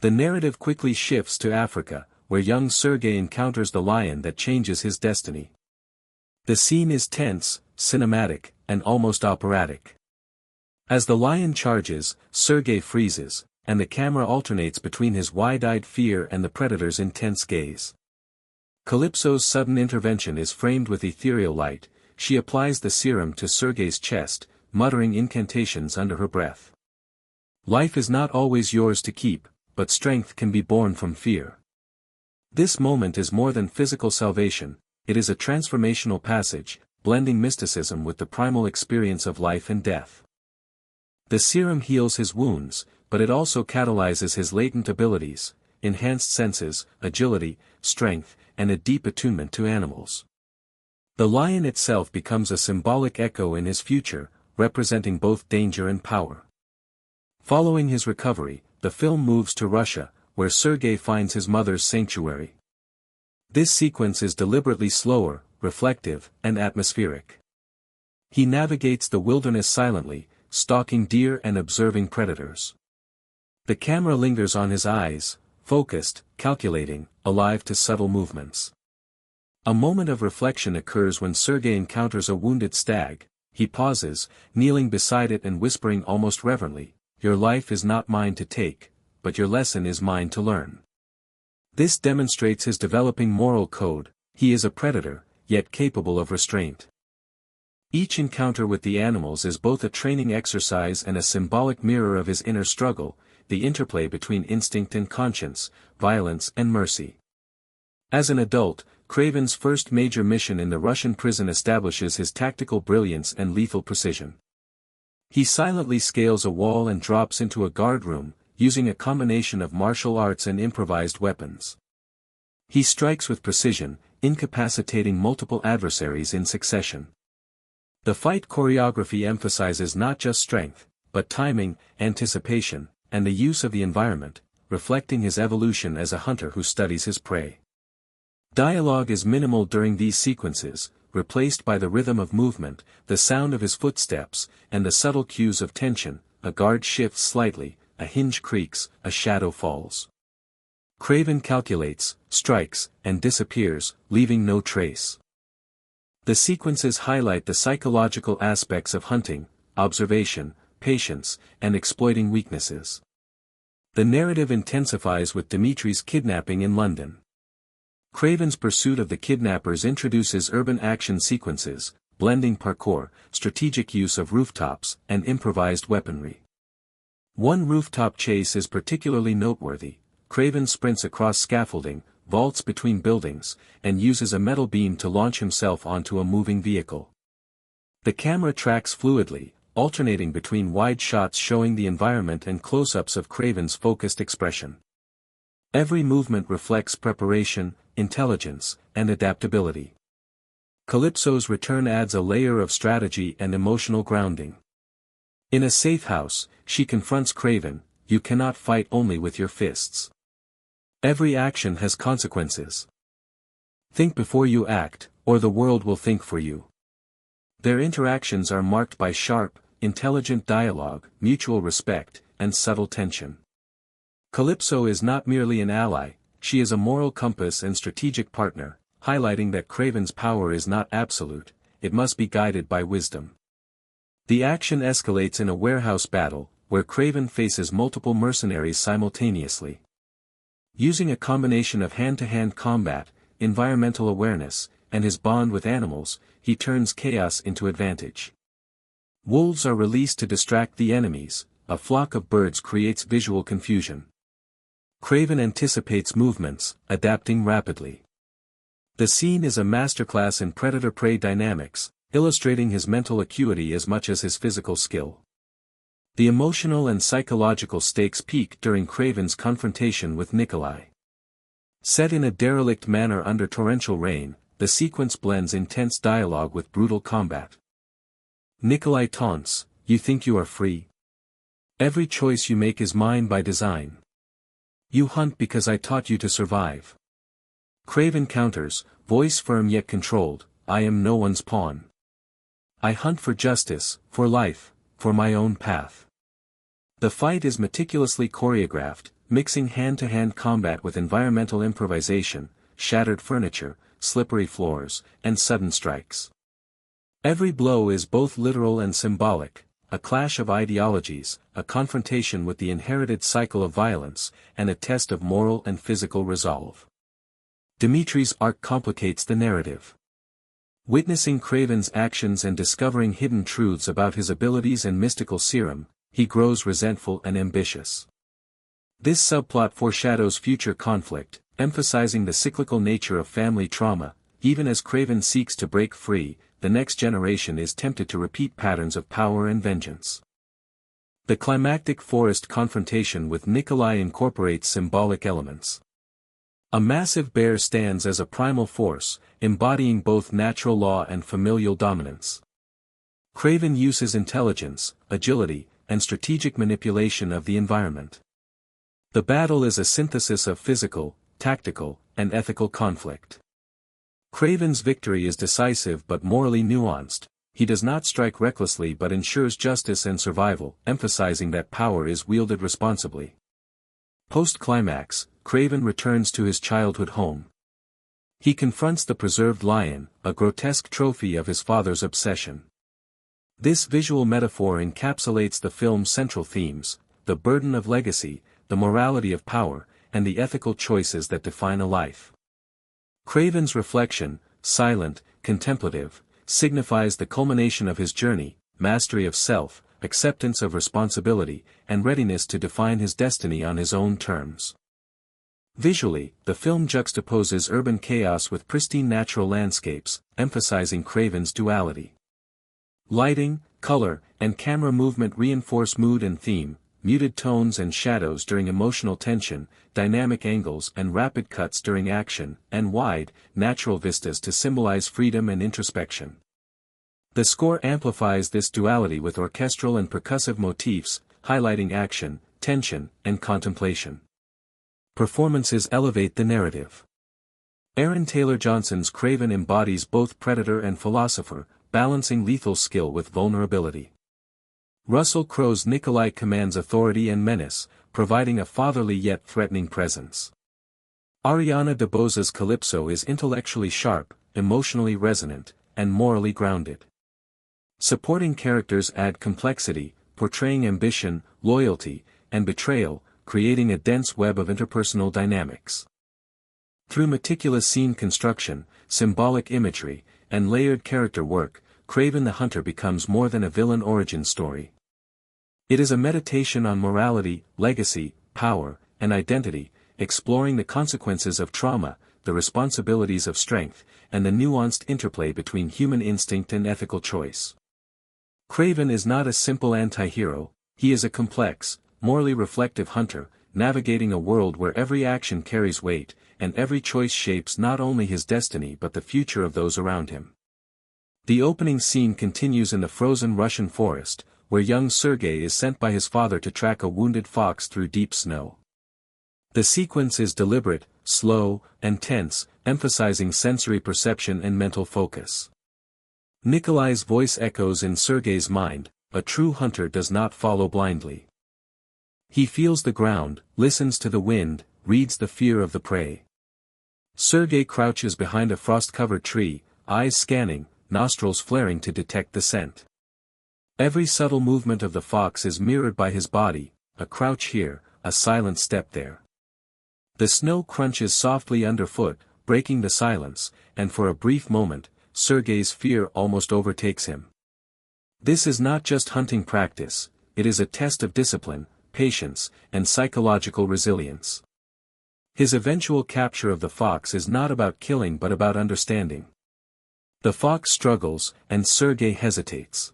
The narrative quickly shifts to Africa, where young Sergei encounters the lion that changes his destiny. The scene is tense, cinematic, and almost operatic. As the lion charges, Sergei freezes, and the camera alternates between his wide-eyed fear and the predator's intense gaze. Calypso's sudden intervention is framed with ethereal light. She applies the serum to Sergei's chest, muttering incantations under her breath. Life is not always yours to keep, but strength can be born from fear. This moment is more than physical salvation, it is a transformational passage, blending mysticism with the primal experience of life and death. The serum heals his wounds, but it also catalyzes his latent abilities, enhanced senses, agility, strength, and a deep attunement to animals. The lion itself becomes a symbolic echo in his future, representing both danger and power. Following his recovery, the film moves to Russia, where Sergei finds his mother's sanctuary. This sequence is deliberately slower, reflective, and atmospheric. He navigates the wilderness silently, stalking deer and observing predators. The camera lingers on his eyes, focused, calculating, alive to subtle movements. A moment of reflection occurs when Sergei encounters a wounded stag. He pauses, kneeling beside it and whispering almost reverently, "Your life is not mine to take, but your lesson is mine to learn." This demonstrates his developing moral code. He is a predator, yet capable of restraint. Each encounter with the animals is both a training exercise and a symbolic mirror of his inner struggle, the interplay between instinct and conscience, violence and mercy. As an adult, Kraven's first major mission in the Russian prison establishes his tactical brilliance and lethal precision. He silently scales a wall and drops into a guard room, using a combination of martial arts and improvised weapons. He strikes with precision, incapacitating multiple adversaries in succession. The fight choreography emphasizes not just strength, but timing, anticipation, and the use of the environment, reflecting his evolution as a hunter who studies his prey. Dialogue is minimal during these sequences, replaced by the rhythm of movement, the sound of his footsteps, and the subtle cues of tension. A guard shifts slightly, a hinge creaks, a shadow falls. Kraven calculates, strikes, and disappears, leaving no trace. The sequences highlight the psychological aspects of hunting, observation, patience, and exploiting weaknesses. The narrative intensifies with Dimitri's kidnapping in London. Kraven's pursuit of the kidnappers introduces urban action sequences, blending parkour, strategic use of rooftops, and improvised weaponry. One rooftop chase is particularly noteworthy. Kraven sprints across scaffolding, vaults between buildings, and uses a metal beam to launch himself onto a moving vehicle. The camera tracks fluidly, alternating between wide shots showing the environment and close-ups of Kraven's focused expression. Every movement reflects preparation, intelligence, and adaptability. Calypso's return adds a layer of strategy and emotional grounding. In a safe house, she confronts Kraven, "You cannot fight only with your fists. Every action has consequences. Think before you act, or the world will think for you." Their interactions are marked by sharp, intelligent dialogue, mutual respect, and subtle tension. Calypso is not merely an ally, she is a moral compass and strategic partner, highlighting that Kraven's power is not absolute, it must be guided by wisdom. The action escalates in a warehouse battle, where Kraven faces multiple mercenaries simultaneously. Using a combination of hand-to-hand combat, environmental awareness, and his bond with animals, he turns chaos into advantage. Wolves are released to distract the enemies, a flock of birds creates visual confusion. Kraven anticipates movements, adapting rapidly. The scene is a masterclass in predator-prey dynamics, illustrating his mental acuity as much as his physical skill. The emotional and psychological stakes peak during Kraven's confrontation with Nikolai. Set in a derelict manor under torrential rain, the sequence blends intense dialogue with brutal combat. Nikolai taunts, "You think you are free? Every choice you make is mine by design. You hunt because I taught you to survive." Kraven counters, voice firm yet controlled, "I am no one's pawn. I hunt for justice, for life, for my own path." The fight is meticulously choreographed, mixing hand-to-hand combat with environmental improvisation, shattered furniture, slippery floors, and sudden strikes. Every blow is both literal and symbolic, a clash of ideologies, a confrontation with the inherited cycle of violence, and a test of moral and physical resolve. Dimitri's arc complicates the narrative. Witnessing Kraven's actions and discovering hidden truths about his abilities and mystical serum, he grows resentful and ambitious. This subplot foreshadows future conflict, emphasizing the cyclical nature of family trauma. Even as Kraven seeks to break free, the next generation is tempted to repeat patterns of power and vengeance. The climactic forest confrontation with Nikolai incorporates symbolic elements. A massive bear stands as a primal force, embodying both natural law and familial dominance. Kraven uses intelligence, agility, and strategic manipulation of the environment. The battle is a synthesis of physical, tactical, and ethical conflict. Kraven's victory is decisive but morally nuanced. He does not strike recklessly but ensures justice and survival, emphasizing that power is wielded responsibly. Post-climax, Kraven returns to his childhood home. He confronts the preserved lion, a grotesque trophy of his father's obsession. This visual metaphor encapsulates the film's central themes: the burden of legacy, the morality of power, and the ethical choices that define a life. Kraven's reflection, silent, contemplative, signifies the culmination of his journey, mastery of self, acceptance of responsibility, and readiness to define his destiny on his own terms. Visually, the film juxtaposes urban chaos with pristine natural landscapes, emphasizing Kraven's duality. Lighting, color, and camera movement reinforce mood and theme, muted tones and shadows during emotional tension, dynamic angles and rapid cuts during action, and wide, natural vistas to symbolize freedom and introspection. The score amplifies this duality with orchestral and percussive motifs, highlighting action, tension, and contemplation. Performances elevate the narrative. Aaron Taylor Johnson's Kraven embodies both predator and philosopher, balancing lethal skill with vulnerability. Russell Crowe's Nikolai commands authority and menace, providing a fatherly yet threatening presence. Ariana DeBose's Calypso is intellectually sharp, emotionally resonant, and morally grounded. Supporting characters add complexity, portraying ambition, loyalty, and betrayal, creating a dense web of interpersonal dynamics. Through meticulous scene construction, symbolic imagery, and layered character work, Kraven the Hunter becomes more than a villain origin story. It is a meditation on morality, legacy, power, and identity, exploring the consequences of trauma, the responsibilities of strength, and the nuanced interplay between human instinct and ethical choice. Kraven is not a simple anti-hero, he is a complex, morally reflective hunter, navigating a world where every action carries weight, and every choice shapes not only his destiny but the future of those around him. The opening scene continues in the frozen Russian forest, where young Sergei is sent by his father to track a wounded fox through deep snow. The sequence is deliberate, slow, and tense, emphasizing sensory perception and mental focus. Nikolai's voice echoes in Sergei's mind, a true hunter does not follow blindly. He feels the ground, listens to the wind, reads the fear of the prey. Sergei crouches behind a frost-covered tree, eyes scanning, nostrils flaring to detect the scent. Every subtle movement of the fox is mirrored by his body, a crouch here, a silent step there. The snow crunches softly underfoot, breaking the silence, and for a brief moment, Sergei's fear almost overtakes him. This is not just hunting practice, it is a test of discipline, patience, and psychological resilience. His eventual capture of the fox is not about killing but about understanding. The fox struggles, and Sergei hesitates.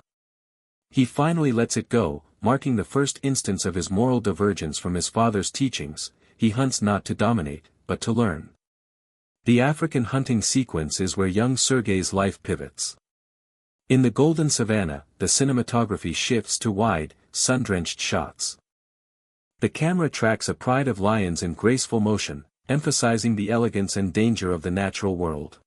He finally lets it go, marking the first instance of his moral divergence from his father's teachings. He hunts not to dominate, but to learn. The African hunting sequence is where young Sergei's life pivots. In the golden savanna, the cinematography shifts to wide, sun-drenched shots. The camera tracks a pride of lions in graceful motion, emphasizing the elegance and danger of the natural world.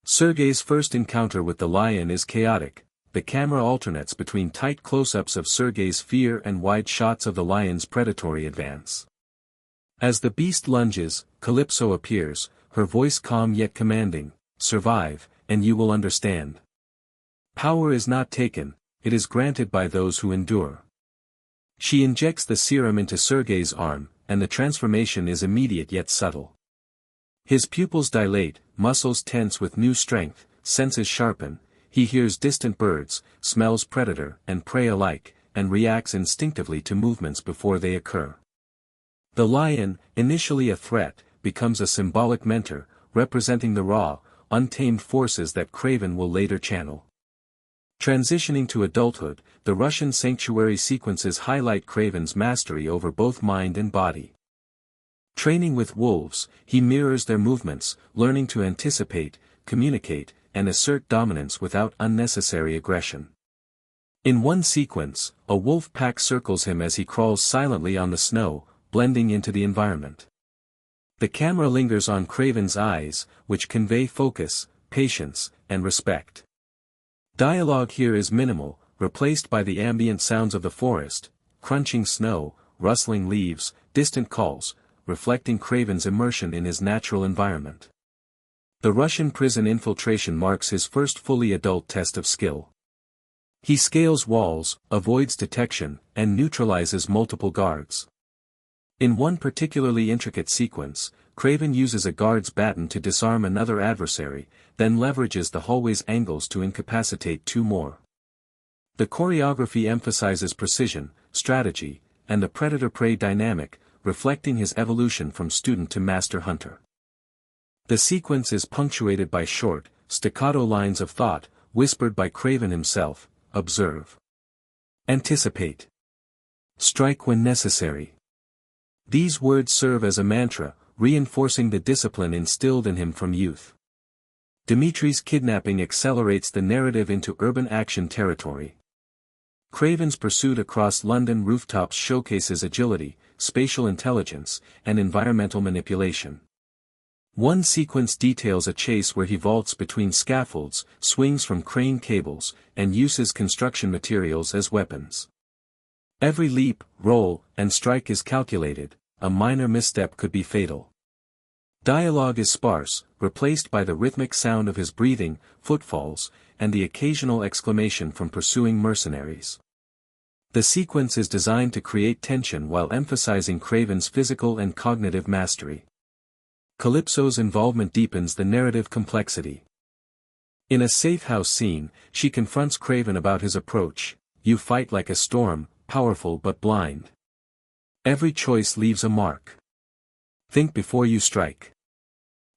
Sergei's first encounter with the lion is chaotic. The camera alternates between tight close-ups of Sergei's fear and wide shots of the lion's predatory advance. As the beast lunges, Calypso appears, her voice calm yet commanding, "Survive, and you will understand." Power is not taken, it is granted by those who endure. She injects the serum into Sergei's arm, and the transformation is immediate yet subtle. His pupils dilate, muscles tense with new strength, senses sharpen, he hears distant birds, smells predator and prey alike, and reacts instinctively to movements before they occur. The lion, initially a threat, becomes a symbolic mentor, representing the raw, untamed forces that Kraven will later channel. Transitioning to adulthood, the Russian sanctuary sequences highlight Kraven's mastery over both mind and body. Training with wolves, he mirrors their movements, learning to anticipate, communicate, and assert dominance without unnecessary aggression. In one sequence, a wolf pack circles him as he crawls silently on the snow, blending into the environment. The camera lingers on Kraven's eyes, which convey focus, patience, and respect. Dialogue here is minimal, replaced by the ambient sounds of the forest, crunching snow, rustling leaves, distant calls, reflecting Kraven's immersion in his natural environment. The Russian prison infiltration marks his first fully adult test of skill. He scales walls, avoids detection, and neutralizes multiple guards. In one particularly intricate sequence, Kraven uses a guard's baton to disarm another adversary, then leverages the hallway's angles to incapacitate two more. The choreography emphasizes precision, strategy, and the predator-prey dynamic, reflecting his evolution from student to master hunter. The sequence is punctuated by short, staccato lines of thought, whispered by Kraven himself: observe. Anticipate. Strike when necessary. These words serve as a mantra, reinforcing the discipline instilled in him from youth. Dimitri's kidnapping accelerates the narrative into urban action territory. Kraven's pursuit across London rooftops showcases agility, spatial intelligence, and environmental manipulation. One sequence details a chase where he vaults between scaffolds, swings from crane cables, and uses construction materials as weapons. Every leap, roll, and strike is calculated. A minor misstep could be fatal. Dialogue is sparse, replaced by the rhythmic sound of his breathing, footfalls, and the occasional exclamation from pursuing mercenaries. The sequence is designed to create tension while emphasizing Kraven's physical and cognitive mastery. Calypso's involvement deepens the narrative complexity. In a safe house scene, she confronts Kraven about his approach: "You fight like a storm, powerful but blind. Every choice leaves a mark. Think before you strike."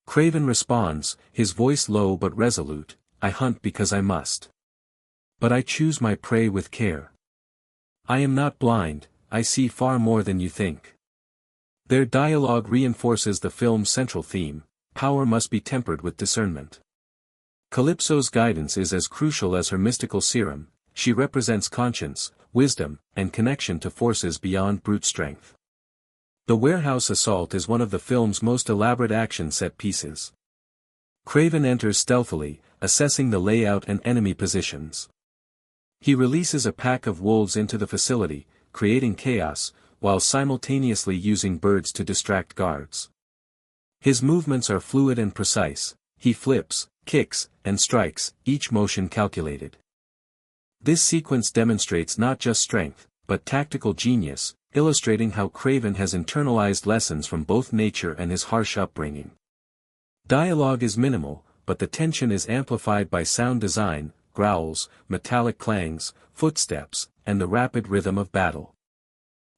Kraven responds, his voice low but resolute: "I hunt because I must. But I choose my prey with care. I am not blind, I see far more than you think." Their dialogue reinforces the film's central theme: power must be tempered with discernment. Calypso's guidance is as crucial as her mystical serum. She represents conscience, wisdom, and connection to forces beyond brute strength. The warehouse assault is one of the film's most elaborate action set pieces. Kraven enters stealthily, assessing the layout and enemy positions. He releases a pack of wolves into the facility, creating chaos, while simultaneously using birds to distract guards. His movements are fluid and precise. He flips, kicks, and strikes, each motion calculated. This sequence demonstrates not just strength, but tactical genius, illustrating how Kraven has internalized lessons from both nature and his harsh upbringing. Dialogue is minimal, but the tension is amplified by sound design, growls, metallic clangs, footsteps, and the rapid rhythm of battle.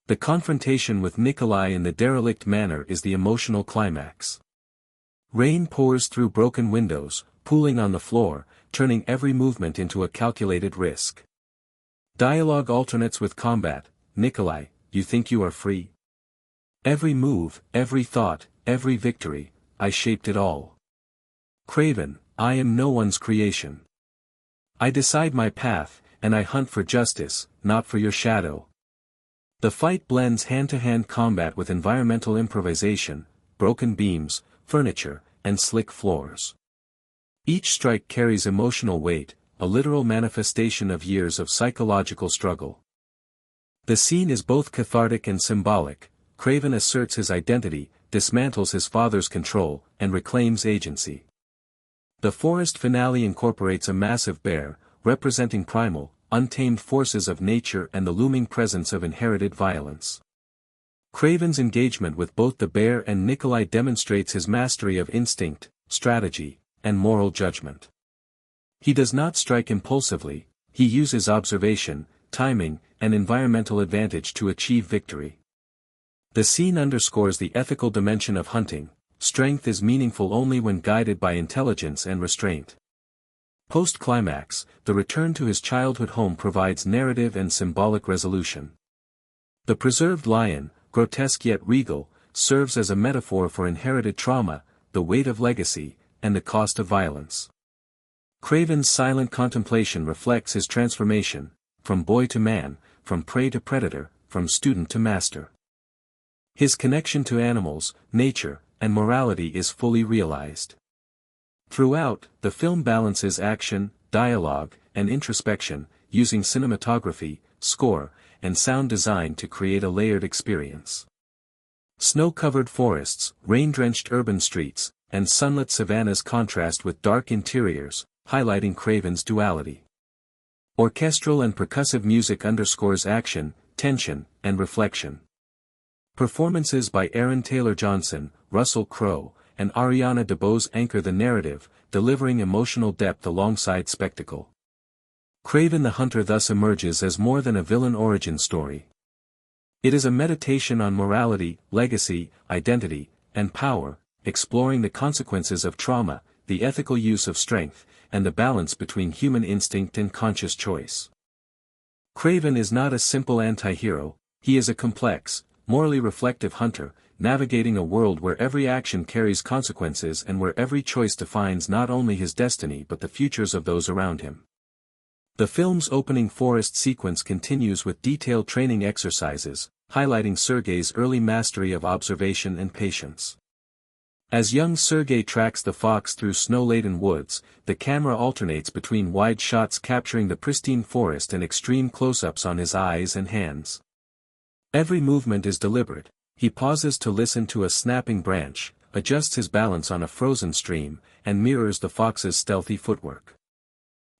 The confrontation with Nikolai in the derelict manor is the emotional climax. Rain pours through broken windows, pooling on the floor, turning every movement into a calculated risk. Dialogue alternates with combat: "Nikolai, you think you are free? Every move, every thought, every victory, I shaped it all. Kraven, I am no one's creation. I decide my path, and I hunt for justice, not for your shadow." The fight blends hand-to-hand combat with environmental improvisation, broken beams, furniture, and slick floors. Each strike carries emotional weight, a literal manifestation of years of psychological struggle. The scene is both cathartic and symbolic. Kraven asserts his identity, dismantles his father's control, and reclaims agency. The forest finale incorporates a massive bear, representing primal, untamed forces of nature and the looming presence of inherited violence. Kraven's engagement with both the bear and Nikolai demonstrates his mastery of instinct, strategy, and moral judgment. He does not strike impulsively. He uses observation, timing, and environmental advantage to achieve victory. The scene underscores the ethical dimension of hunting. Strength is meaningful only when guided by intelligence and restraint. Post-climax, the return to his childhood home provides narrative and symbolic resolution. The preserved lion, grotesque yet regal, serves as a metaphor for inherited trauma, the weight of legacy, and the cost of violence. Kraven's silent contemplation reflects his transformation, from boy to man, from prey to predator, from student to master. His connection to animals, nature, and morality is fully realized. Throughout, the film balances action, dialogue, and introspection, using cinematography, score, and sound design to create a layered experience. Snow-covered forests, rain-drenched urban streets, and sunlit savannas contrast with dark interiors, highlighting Kraven's duality. Orchestral and percussive music underscores action, tension, and reflection. Performances by Aaron Taylor-Johnson, Russell Crowe, and Ariana DeBose anchor the narrative, delivering emotional depth alongside spectacle. Kraven the Hunter thus emerges as more than a villain origin story. It is a meditation on morality, legacy, identity, and power, exploring the consequences of trauma, the ethical use of strength, and the balance between human instinct and conscious choice. Kraven is not a simple anti-hero, he is a complex, morally reflective hunter, navigating a world where every action carries consequences and where every choice defines not only his destiny but the futures of those around him. The film's opening forest sequence continues with detailed training exercises, highlighting Sergei's early mastery of observation and patience. As young Sergei tracks the fox through snow-laden woods, the camera alternates between wide shots capturing the pristine forest and extreme close-ups on his eyes and hands. Every movement is deliberate. He pauses to listen to a snapping branch, adjusts his balance on a frozen stream, and mirrors the fox's stealthy footwork.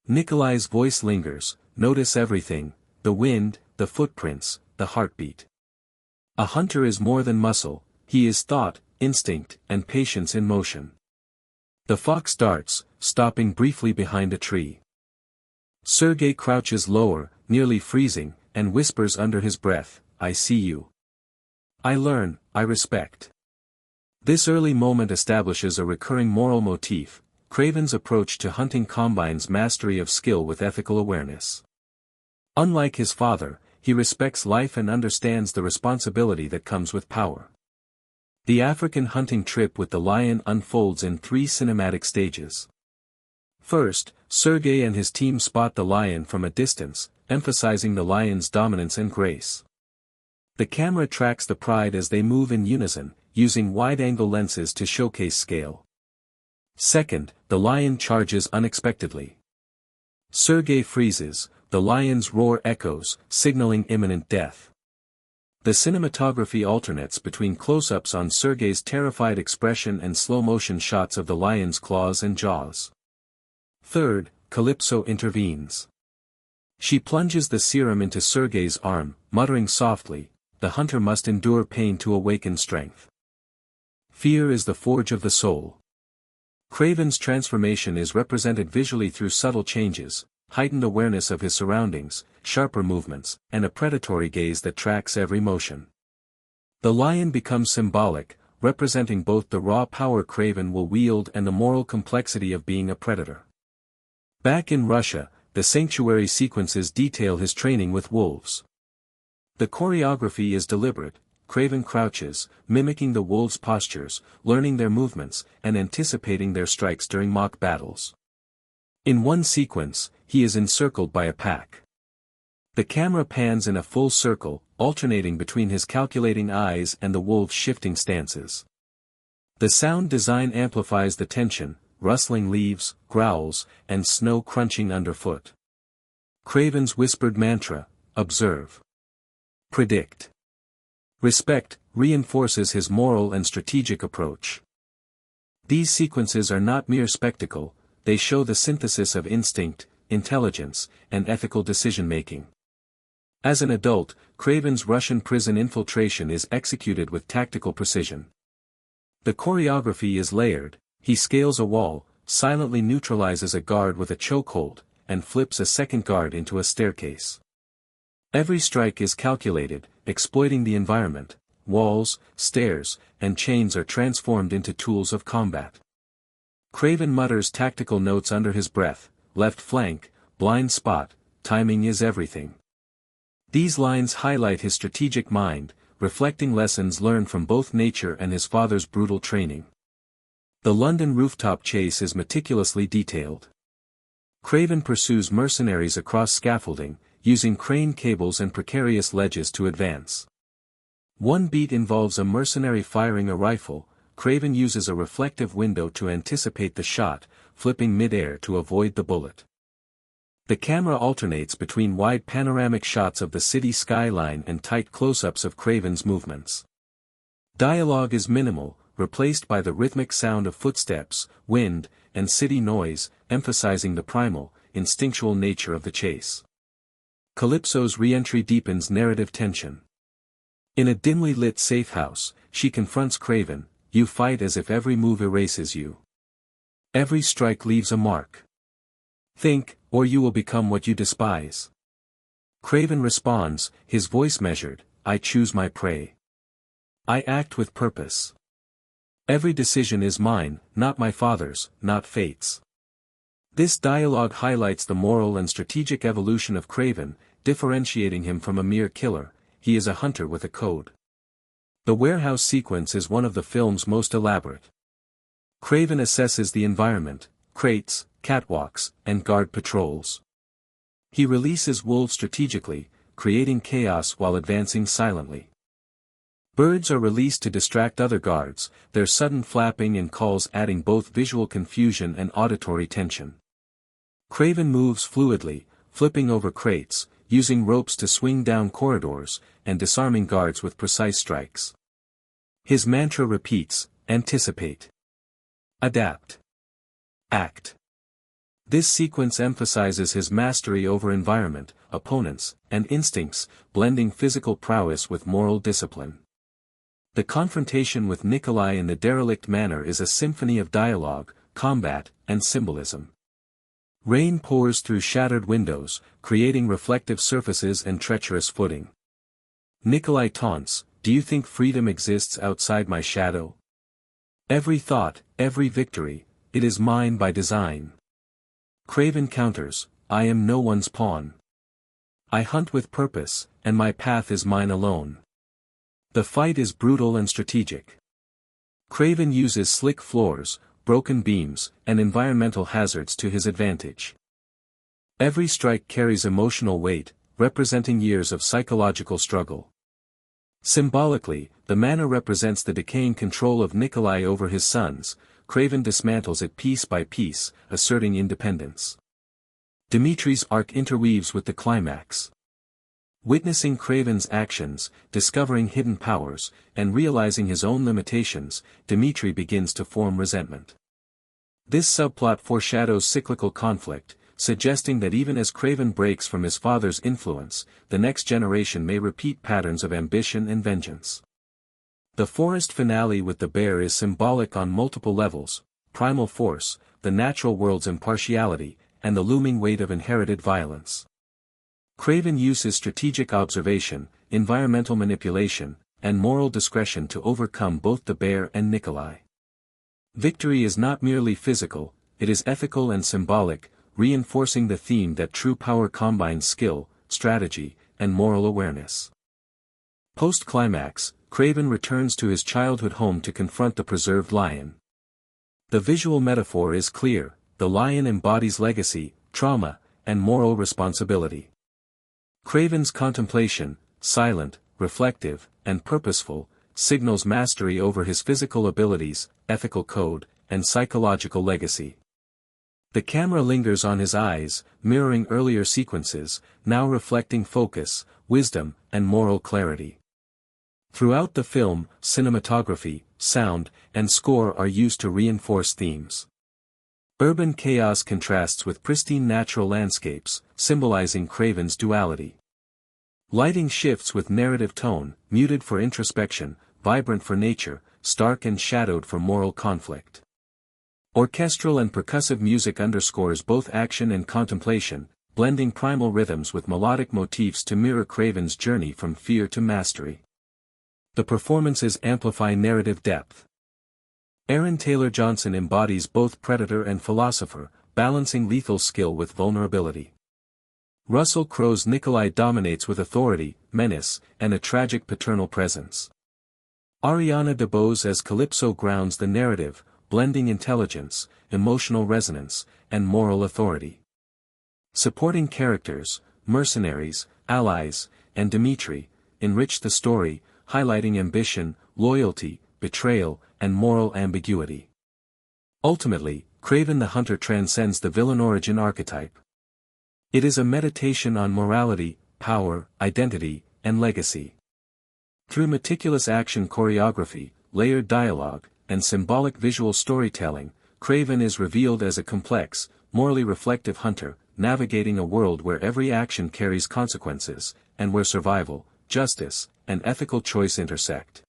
Nikolai's voice lingers, notice everything, the wind, the footprints, the heartbeat. A hunter is more than muscle, he is thought, instinct, and patience in motion. The fox darts, stopping briefly behind a tree. Sergei crouches lower, nearly freezing, and whispers under his breath, "I see you. I learn, I respect." This early moment establishes a recurring moral motif, Kraven's approach to hunting combines mastery of skill with ethical awareness. Unlike his father, he respects life and understands the responsibility that comes with power. The African hunting trip with the lion unfolds in 3 cinematic stages. First, Sergei and his team spot the lion from a distance, emphasizing the lion's dominance and grace. The camera tracks the pride as they move in unison, using wide-angle lenses to showcase scale. Second, the lion charges unexpectedly. Sergei freezes, the lion's roar echoes, signaling imminent death. The cinematography alternates between close-ups on Sergei's terrified expression and slow-motion shots of the lion's claws and jaws. Third, Calypso intervenes. She plunges the serum into Sergei's arm, muttering softly, "The hunter must endure pain to awaken strength. Fear is the forge of the soul." Kraven's transformation is represented visually through subtle changes, heightened awareness of his surroundings, sharper movements, and a predatory gaze that tracks every motion. The lion becomes symbolic, representing both the raw power Kraven will wield and the moral complexity of being a predator. Back in Russia, the sanctuary sequences detail his training with wolves. The choreography is deliberate. Kraven crouches, mimicking the wolves' postures, learning their movements, and anticipating their strikes during mock battles. In one sequence, he is encircled by a pack. The camera pans in a full circle, alternating between his calculating eyes and the wolves' shifting stances. The sound design amplifies the tension, rustling leaves, growls, and snow crunching underfoot. Kraven's whispered mantra, "Observe. Predict. Respect," reinforces his moral and strategic approach. These sequences are not mere spectacle, they show the synthesis of instinct, intelligence, and ethical decision-making. As an adult, Kraven's Russian prison infiltration is executed with tactical precision. The choreography is layered. He scales a wall, silently neutralizes a guard with a chokehold, and flips a second guard into a staircase. Every strike is calculated, exploiting the environment. Walls, stairs, and chains are transformed into tools of combat. Kraven mutters tactical notes under his breath, "Left flank, blind spot, timing is everything." These lines highlight his strategic mind, reflecting lessons learned from both nature and his father's brutal training. The London rooftop chase is meticulously detailed. Kraven pursues mercenaries across scaffolding, using crane cables and precarious ledges to advance. One beat involves a mercenary firing a rifle. Kraven uses a reflective window to anticipate the shot, flipping mid-air to avoid the bullet. The camera alternates between wide panoramic shots of the city skyline and tight close-ups of Kraven's movements. Dialogue is minimal, replaced by the rhythmic sound of footsteps, wind, and city noise, emphasizing the primal, instinctual nature of the chase. Calypso's re-entry deepens narrative tension. In a dimly lit safe house, she confronts Kraven, "You fight as if every move erases you. Every strike leaves a mark. Think, or you will become what you despise." Kraven responds, his voice measured, I choose my prey. I act with purpose. Every decision is mine, not my father's, not fate's. This dialogue highlights the moral and strategic evolution of Kraven, differentiating him from a mere killer. He is a hunter with a code. The warehouse sequence is one of the film's most elaborate. Kraven assesses the environment, crates, catwalks, and guard patrols. He releases wolves strategically, creating chaos while advancing silently. Birds are released to distract other guards, their sudden flapping and calls adding both visual confusion and auditory tension. Kraven moves fluidly, flipping over crates, using ropes to swing down corridors, and disarming guards with precise strikes. His mantra repeats, anticipate. Adapt. Act. This sequence emphasizes his mastery over environment, opponents, and instincts, blending physical prowess with moral discipline. The confrontation with Nikolai in the derelict manor is a symphony of dialogue, combat, and symbolism. Rain pours through shattered windows, creating reflective surfaces and treacherous footing. Nikolai taunts, "Do you think freedom exists outside my shadow? Every thought, every victory, it is mine by design." Kraven counters, "I am no one's pawn. I hunt with purpose, and my path is mine alone." The fight is brutal and strategic. Kraven uses slick floors, broken beams, and environmental hazards to his advantage. Every strike carries emotional weight, representing years of psychological struggle. Symbolically, the manor represents the decaying control of Nikolai over his sons. Kraven dismantles it piece by piece, asserting independence. Dimitri's arc interweaves with the climax. Witnessing Kraven's actions, discovering hidden powers, and realizing his own limitations, Dimitri begins to form resentment. This subplot foreshadows cyclical conflict, suggesting that even as Kraven breaks from his father's influence, the next generation may repeat patterns of ambition and vengeance. The forest finale with the bear is symbolic on multiple levels: primal force, the natural world's impartiality, and the looming weight of inherited violence. Kraven uses strategic observation, environmental manipulation, and moral discretion to overcome both the bear and Nikolai. Victory is not merely physical, it is ethical and symbolic, reinforcing the theme that true power combines skill, strategy, and moral awareness. Post-climax, Kraven returns to his childhood home to confront the preserved lion. The visual metaphor is clear: the lion embodies legacy, trauma, and moral responsibility. Kraven's contemplation, silent, reflective, and purposeful, signals mastery over his physical abilities, ethical code, and psychological legacy. The camera lingers on his eyes, mirroring earlier sequences, now reflecting focus, wisdom, and moral clarity. Throughout the film, cinematography, sound, and score are used to reinforce themes. Urban chaos contrasts with pristine natural landscapes, symbolizing Kraven's duality. Lighting shifts with narrative tone, muted for introspection, vibrant for nature, stark and shadowed for moral conflict. Orchestral and percussive music underscores both action and contemplation, blending primal rhythms with melodic motifs to mirror Kraven's journey from fear to mastery. The performances amplify narrative depth. Aaron Taylor Johnson embodies both predator and philosopher, balancing lethal skill with vulnerability. Russell Crowe's Nikolai dominates with authority, menace, and a tragic paternal presence. Ariana DeBose as Calypso grounds the narrative, blending intelligence, emotional resonance, and moral authority. Supporting characters, mercenaries, allies, and Dimitri, enrich the story, highlighting ambition, loyalty, betrayal, and moral ambiguity. Ultimately, Kraven the Hunter transcends the villain origin archetype. It is a meditation on morality, power, identity, and legacy. Through meticulous action choreography, layered dialogue, and symbolic visual storytelling, Kraven is revealed as a complex, morally reflective hunter, navigating a world where every action carries consequences, and where survival, justice, and ethical choice intersect.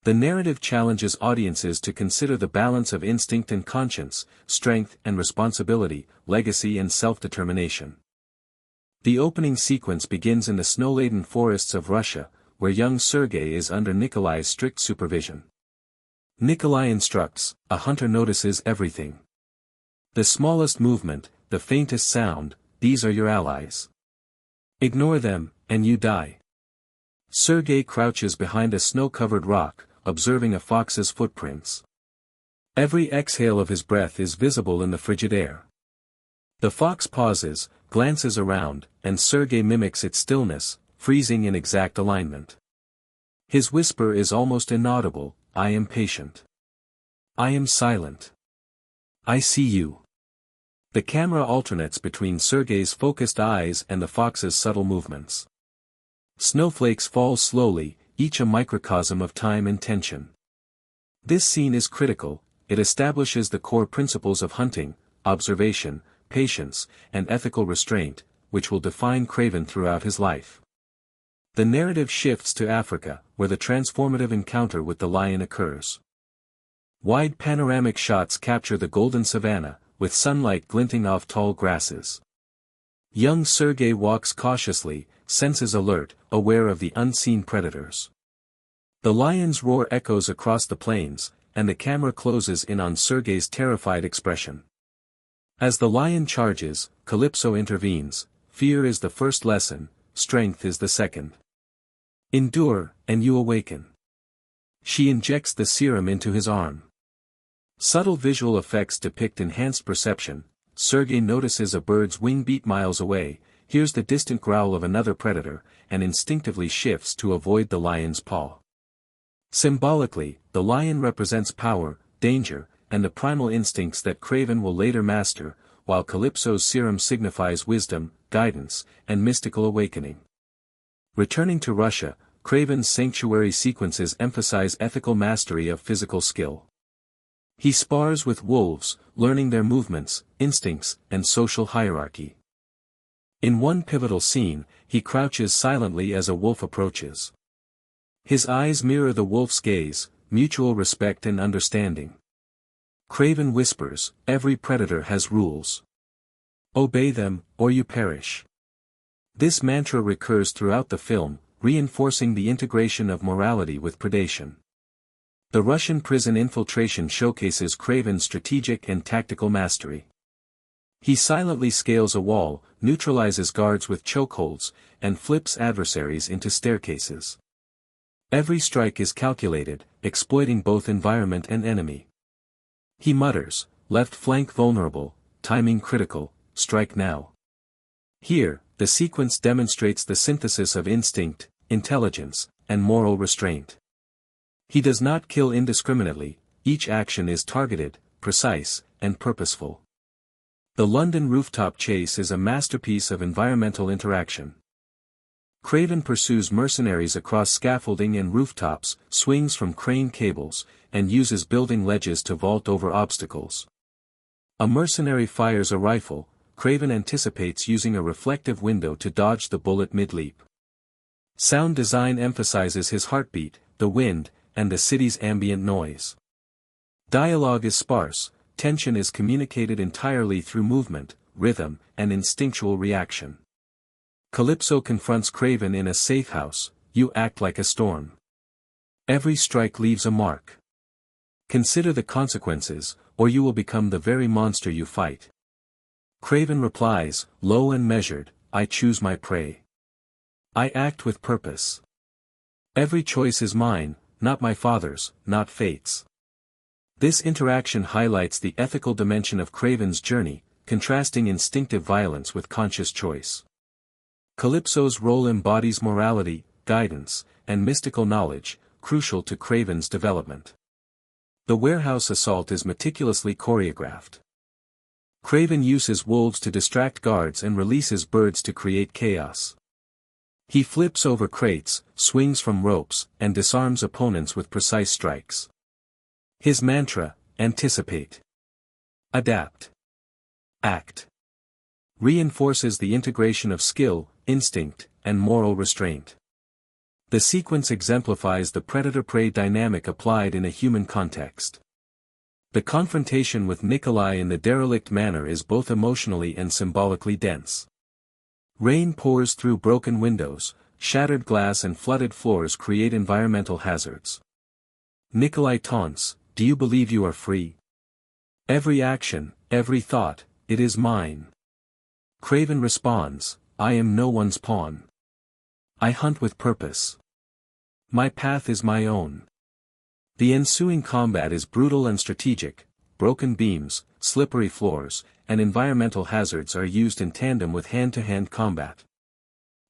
The narrative challenges audiences to consider the balance of instinct and conscience, strength and responsibility, legacy and self-determination. The opening sequence begins in the snow-laden forests of Russia, where young Sergei is under Nikolai's strict supervision. Nikolai instructs, a hunter notices everything. The smallest movement, the faintest sound, these are your allies. Ignore them, and you die. Sergei crouches behind a snow-covered rock, observing a fox's footprints. Every exhale of his breath is visible in the frigid air. The fox pauses, glances around, and Sergei mimics its stillness, freezing in exact alignment. His whisper is almost inaudible, I am patient. I am silent. I see you. The camera alternates between Sergei's focused eyes and the fox's subtle movements. Snowflakes fall slowly, each a microcosm of time and tension. This scene is critical, it establishes the core principles of hunting, observation, patience, and ethical restraint, which will define Kraven throughout his life. The narrative shifts to Africa, where the transformative encounter with the lion occurs. Wide panoramic shots capture the golden savanna, with sunlight glinting off tall grasses. Young Sergei walks cautiously, senses alert, aware of the unseen predators. The lion's roar echoes across the plains, and the camera closes in on Sergei's terrified expression. As the lion charges, Calypso intervenes, fear is the first lesson, strength is the second. Endure, and you awaken. She injects the serum into his arm. Subtle visual effects depict enhanced perception. Sergei notices a bird's wing beat miles away, hears the distant growl of another predator, and instinctively shifts to avoid the lion's paw. Symbolically, the lion represents power, danger, and the primal instincts that Kraven will later master, while Calypso's serum signifies wisdom, guidance, and mystical awakening. Returning to Russia, Kraven's sanctuary sequences emphasize ethical mastery of physical skill. He spars with wolves, learning their movements, instincts, and social hierarchy. In one pivotal scene, he crouches silently as a wolf approaches. His eyes mirror the wolf's gaze, mutual respect and understanding. Kraven whispers, every predator has rules. Obey them, or you perish. This mantra recurs throughout the film, reinforcing the integration of morality with predation. The Russian prison infiltration showcases Kraven's strategic and tactical mastery. He silently scales a wall, neutralizes guards with chokeholds, and flips adversaries into staircases. Every strike is calculated, exploiting both environment and enemy. He mutters, left flank vulnerable, timing critical, strike now. Here, the sequence demonstrates the synthesis of instinct, intelligence, and moral restraint. He does not kill indiscriminately, each action is targeted, precise, and purposeful. The London rooftop chase is a masterpiece of environmental interaction. Kraven pursues mercenaries across scaffolding and rooftops, swings from crane cables, and uses building ledges to vault over obstacles. A mercenary fires a rifle, Kraven anticipates using a reflective window to dodge the bullet mid-leap. Sound design emphasizes his heartbeat, the wind, and the city's ambient noise. Dialogue is sparse, tension is communicated entirely through movement, rhythm, and instinctual reaction. Calypso confronts Kraven in a safe house, you act like a storm. Every strike leaves a mark. Consider the consequences, or you will become the very monster you fight. Kraven replies, low and measured, I choose my prey. I act with purpose. Every choice is mine, not my father's, not fate's. This interaction highlights the ethical dimension of Kraven's journey, contrasting instinctive violence with conscious choice. Calypso's role embodies morality, guidance, and mystical knowledge, crucial to Kraven's development. The warehouse assault is meticulously choreographed. Kraven uses wolves to distract guards and releases birds to create chaos. He flips over crates, swings from ropes, and disarms opponents with precise strikes. His mantra, anticipate, adapt, act, reinforces the integration of skill, instinct, and moral restraint. The sequence exemplifies the predator-prey dynamic applied in a human context. The confrontation with Nikolai in the derelict manor is both emotionally and symbolically dense. Rain pours through broken windows, shattered glass and flooded floors create environmental hazards. Nikolai taunts, "Do you believe you are free? Every action, every thought, it is mine." Kraven responds, "I am no one's pawn. I hunt with purpose. My path is my own." The ensuing combat is brutal and strategic. Broken beams, slippery floors, and environmental hazards are used in tandem with hand-to-hand combat.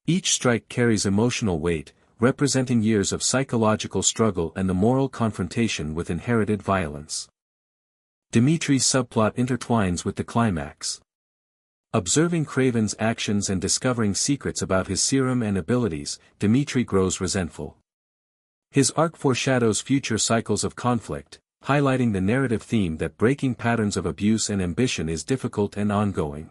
Each strike carries emotional weight, representing years of psychological struggle and the moral confrontation with inherited violence. Dimitri's subplot intertwines with the climax. Observing Kraven's actions and discovering secrets about his serum and abilities, Dimitri grows resentful. His arc foreshadows future cycles of conflict, highlighting the narrative theme that breaking patterns of abuse and ambition is difficult and ongoing.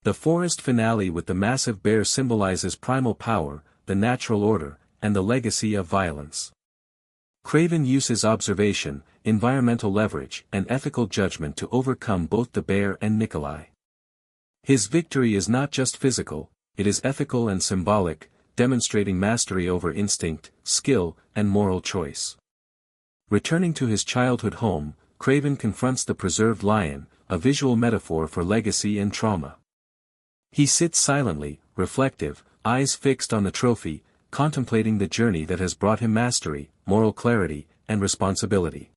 The forest finale with the massive bear symbolizes primal power, the natural order, and the legacy of violence. Kraven uses observation, environmental leverage, and ethical judgment to overcome both the bear and Nikolai. His victory is not just physical, it is ethical and symbolic, demonstrating mastery over instinct, skill, and moral choice. Returning to his childhood home, Kraven confronts the preserved lion, a visual metaphor for legacy and trauma. He sits silently, reflective, eyes fixed on the trophy, contemplating the journey that has brought him mastery, moral clarity, and responsibility.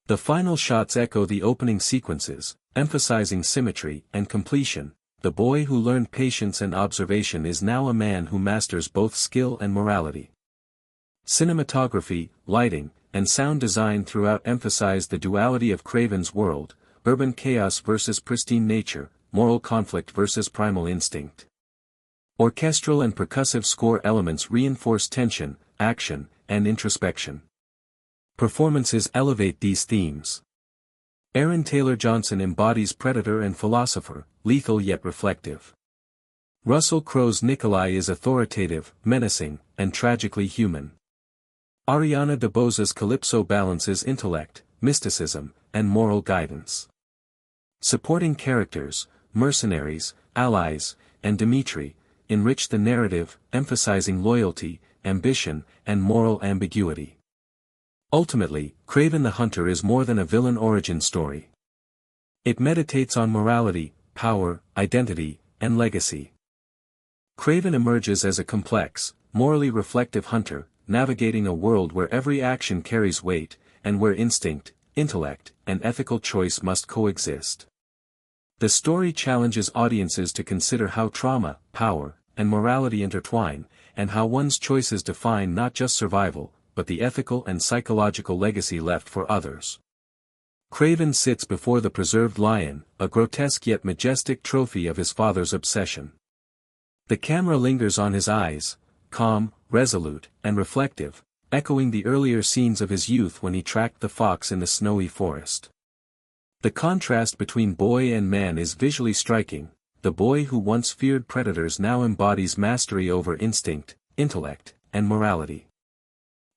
The final shots echo the opening sequences, emphasizing symmetry and completion. The boy who learned patience and observation is now a man who masters both skill and morality. Cinematography, lighting, and sound design throughout emphasize the duality of Kraven's world, urban chaos versus pristine nature, moral conflict versus primal instinct. Orchestral and percussive score elements reinforce tension, action, and introspection. Performances elevate these themes. Aaron Taylor Johnson embodies predator and philosopher, lethal yet reflective. Russell Crowe's Nikolai is authoritative, menacing, and tragically human. Ariana DeBosa's Calypso balances intellect, mysticism, and moral guidance. Supporting characters, mercenaries, allies, and Dimitri, enrich the narrative, emphasizing loyalty, ambition, and moral ambiguity. Ultimately, Kraven the Hunter is more than a villain origin story. It meditates on morality, power, identity, and legacy. Kraven emerges as a complex, morally reflective hunter, navigating a world where every action carries weight, and where instinct, intellect, and ethical choice must coexist. The story challenges audiences to consider how trauma, power, and morality intertwine, and how one's choices define not just survival, but the ethical and psychological legacy left for others. Kraven sits before the preserved lion, a grotesque yet majestic trophy of his father's obsession. The camera lingers on his eyes, calm, resolute, and reflective, echoing the earlier scenes of his youth when he tracked the fox in the snowy forest. The contrast between boy and man is visually striking. The boy who once feared predators now embodies mastery over instinct, intellect, and morality.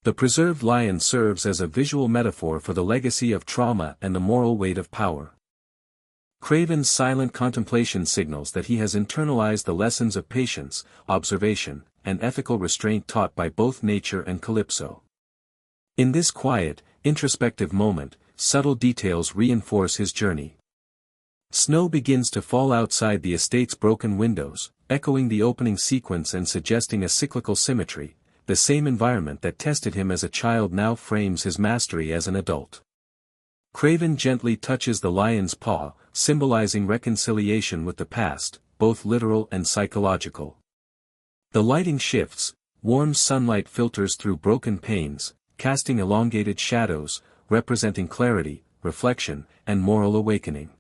The preserved lion serves as a visual metaphor for the legacy of trauma and the moral weight of power. Kraven's silent contemplation signals that he has internalized the lessons of patience, observation, and ethical restraint taught by both nature and Calypso. In this quiet, introspective moment, subtle details reinforce his journey. Snow begins to fall outside the estate's broken windows, echoing the opening sequence and suggesting a cyclical symmetry. The same environment that tested him as a child now frames his mastery as an adult. Kraven gently touches the lion's paw, symbolizing reconciliation with the past, both literal and psychological. The lighting shifts, warm sunlight filters through broken panes, casting elongated shadows, representing clarity, reflection, and moral awakening.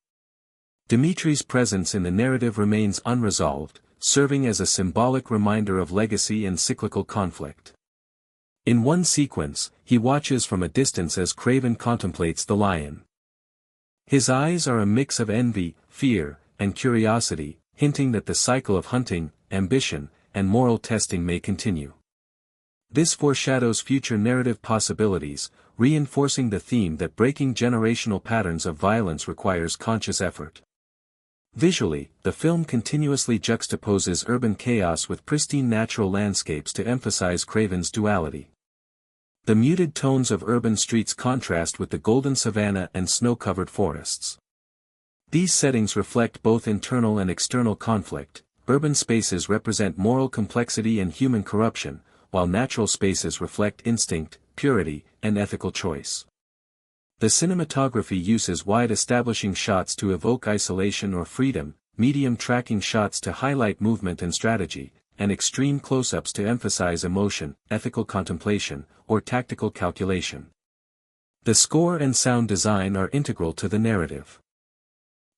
Dimitri's presence in the narrative remains unresolved, serving as a symbolic reminder of legacy and cyclical conflict. In one sequence, he watches from a distance as Kraven contemplates the lion. His eyes are a mix of envy, fear, and curiosity, hinting that the cycle of hunting, ambition, and moral testing may continue. This foreshadows future narrative possibilities, reinforcing the theme that breaking generational patterns of violence requires conscious effort. Visually, the film continuously juxtaposes urban chaos with pristine natural landscapes to emphasize Kraven's duality. The muted tones of urban streets contrast with the golden savanna and snow-covered forests. These settings reflect both internal and external conflict. Urban spaces represent moral complexity and human corruption, while natural spaces reflect instinct, purity, and ethical choice. The cinematography uses wide establishing shots to evoke isolation or freedom, medium tracking shots to highlight movement and strategy, and extreme close-ups to emphasize emotion, ethical contemplation, or tactical calculation. The score and sound design are integral to the narrative.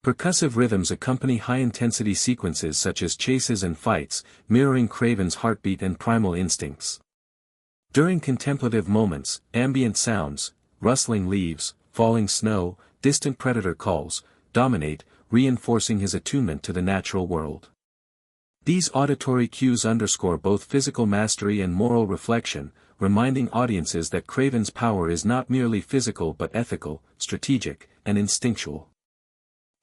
Percussive rhythms accompany high-intensity sequences such as chases and fights, mirroring Kraven's heartbeat and primal instincts. During contemplative moments, ambient sounds, rustling leaves, falling snow, distant predator calls, dominate, reinforcing his attunement to the natural world. These auditory cues underscore both physical mastery and moral reflection, reminding audiences that Kraven's power is not merely physical but ethical, strategic, and instinctual.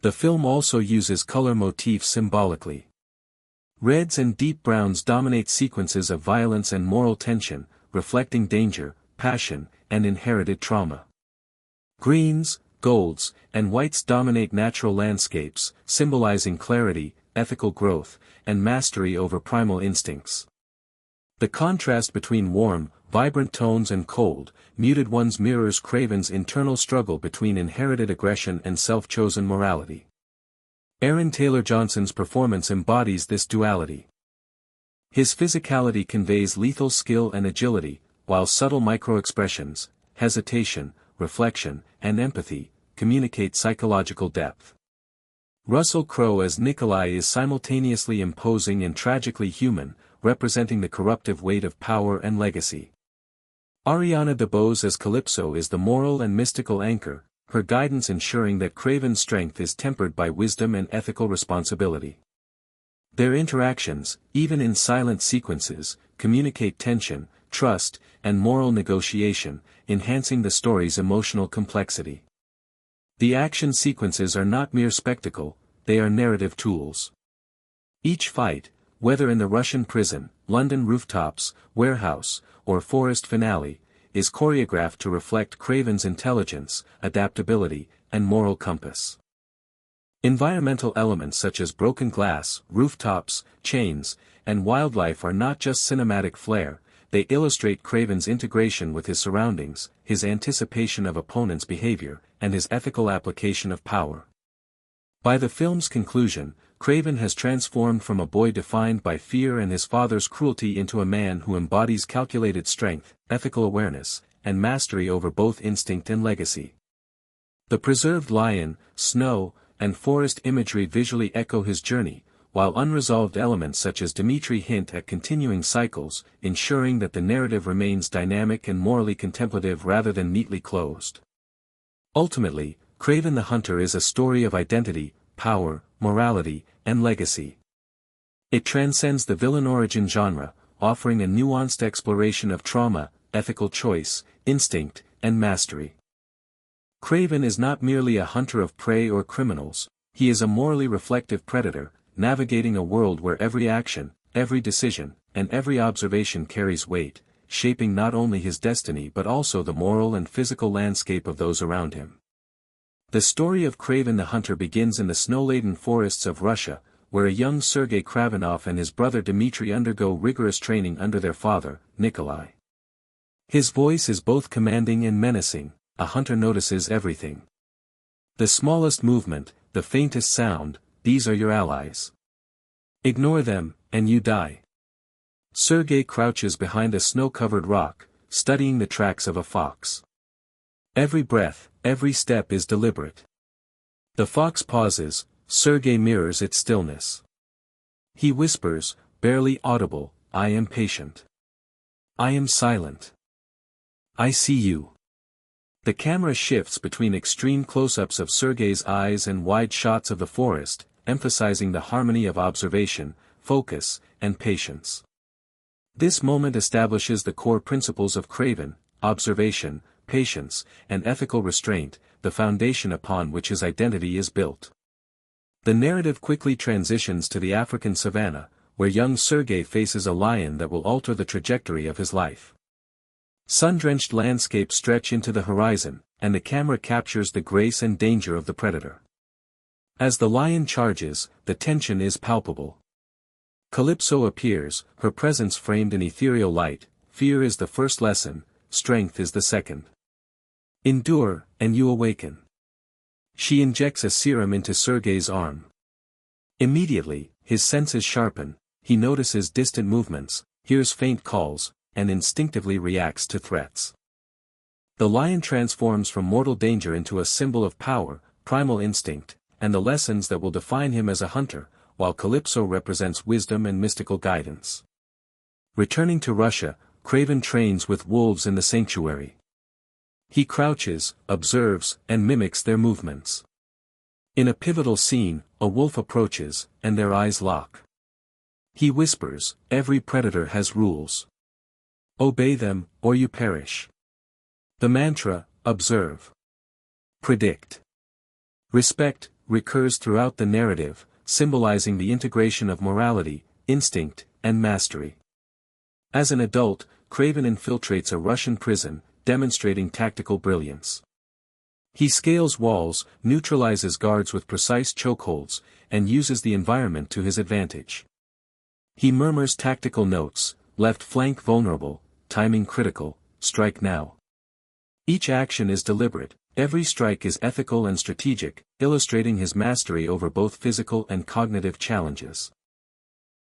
The film also uses color motifs symbolically. Reds and deep browns dominate sequences of violence and moral tension, reflecting danger, passion, and inherited trauma. Greens, golds, and whites dominate natural landscapes, symbolizing clarity, ethical growth, and mastery over primal instincts. The contrast between warm, vibrant tones and cold, muted ones mirrors Kraven's internal struggle between inherited aggression and self-chosen morality. Aaron Taylor Johnson's performance embodies this duality. His physicality conveys lethal skill and agility, while subtle micro-expressions, hesitation, reflection, and empathy, communicate psychological depth. Russell Crowe as Nikolai is simultaneously imposing and tragically human, representing the corruptive weight of power and legacy. Ariana DeBose as Calypso is the moral and mystical anchor, her guidance ensuring that Kraven's strength is tempered by wisdom and ethical responsibility. Their interactions, even in silent sequences, communicate tension, trust, and moral negotiation, enhancing the story's emotional complexity. The action sequences are not mere spectacle, they are narrative tools. Each fight, whether in the Russian prison, London rooftops, warehouse, or forest finale, is choreographed to reflect Kraven's intelligence, adaptability, and moral compass. Environmental elements such as broken glass, rooftops, chains, and wildlife are not just cinematic flair, they illustrate Kraven's integration with his surroundings, his anticipation of opponents' behavior, and his ethical application of power. By the film's conclusion, Kraven has transformed from a boy defined by fear and his father's cruelty into a man who embodies calculated strength, ethical awareness, and mastery over both instinct and legacy. The preserved lion, snow, and forest imagery visually echo his journey, while unresolved elements such as Dmitri hint at continuing cycles, ensuring that the narrative remains dynamic and morally contemplative rather than neatly closed. Ultimately, Kraven the Hunter is a story of identity, power, morality, and legacy. It transcends the villain origin genre, offering a nuanced exploration of trauma, ethical choice, instinct, and mastery. Kraven is not merely a hunter of prey or criminals, he is a morally reflective predator, navigating a world where every action, every decision, and every observation carries weight, shaping not only his destiny but also the moral and physical landscape of those around him. The story of Kraven the Hunter begins in the snow-laden forests of Russia, where a young Sergei Kravenov and his brother Dmitri undergo rigorous training under their father, Nikolai. His voice is both commanding and menacing, a hunter notices everything. The smallest movement, the faintest sound, these are your allies. Ignore them, and you die. Sergei crouches behind a snow-covered rock, studying the tracks of a fox. Every breath, every step is deliberate. The fox pauses, Sergei mirrors its stillness. He whispers, barely audible, I am patient. I am silent. I see you. The camera shifts between extreme close-ups of Sergei's eyes and wide shots of the forest, emphasizing the harmony of observation, focus, and patience. This moment establishes the core principles of Kraven: observation, patience, and ethical restraint, the foundation upon which his identity is built. The narrative quickly transitions to the African savanna, where young Sergei faces a lion that will alter the trajectory of his life. Sun-drenched landscapes stretch into the horizon, and the camera captures the grace and danger of the predator. As the lion charges, the tension is palpable. Calypso appears, her presence framed in ethereal light. Fear is the first lesson, strength is the second. Endure, and you awaken. She injects a serum into Sergei's arm. Immediately, his senses sharpen, he notices distant movements, hears faint calls, and instinctively reacts to threats. The lion transforms from mortal danger into a symbol of power, primal instinct, and the lessons that will define him as a hunter, while Calypso represents wisdom and mystical guidance. Returning to Russia, Kraven trains with wolves in the sanctuary. He crouches, observes, and mimics their movements. In a pivotal scene, a wolf approaches, and their eyes lock. He whispers, "Every predator has rules. Obey them, or you perish." The mantra, observe, predict, respect, recurs throughout the narrative, symbolizing the integration of morality, instinct, and mastery. As an adult, Kraven infiltrates a Russian prison, demonstrating tactical brilliance. He scales walls, neutralizes guards with precise chokeholds, and uses the environment to his advantage. He murmurs tactical notes, left flank vulnerable, timing critical, strike now. Each action is deliberate, every strike is ethical and strategic, illustrating his mastery over both physical and cognitive challenges.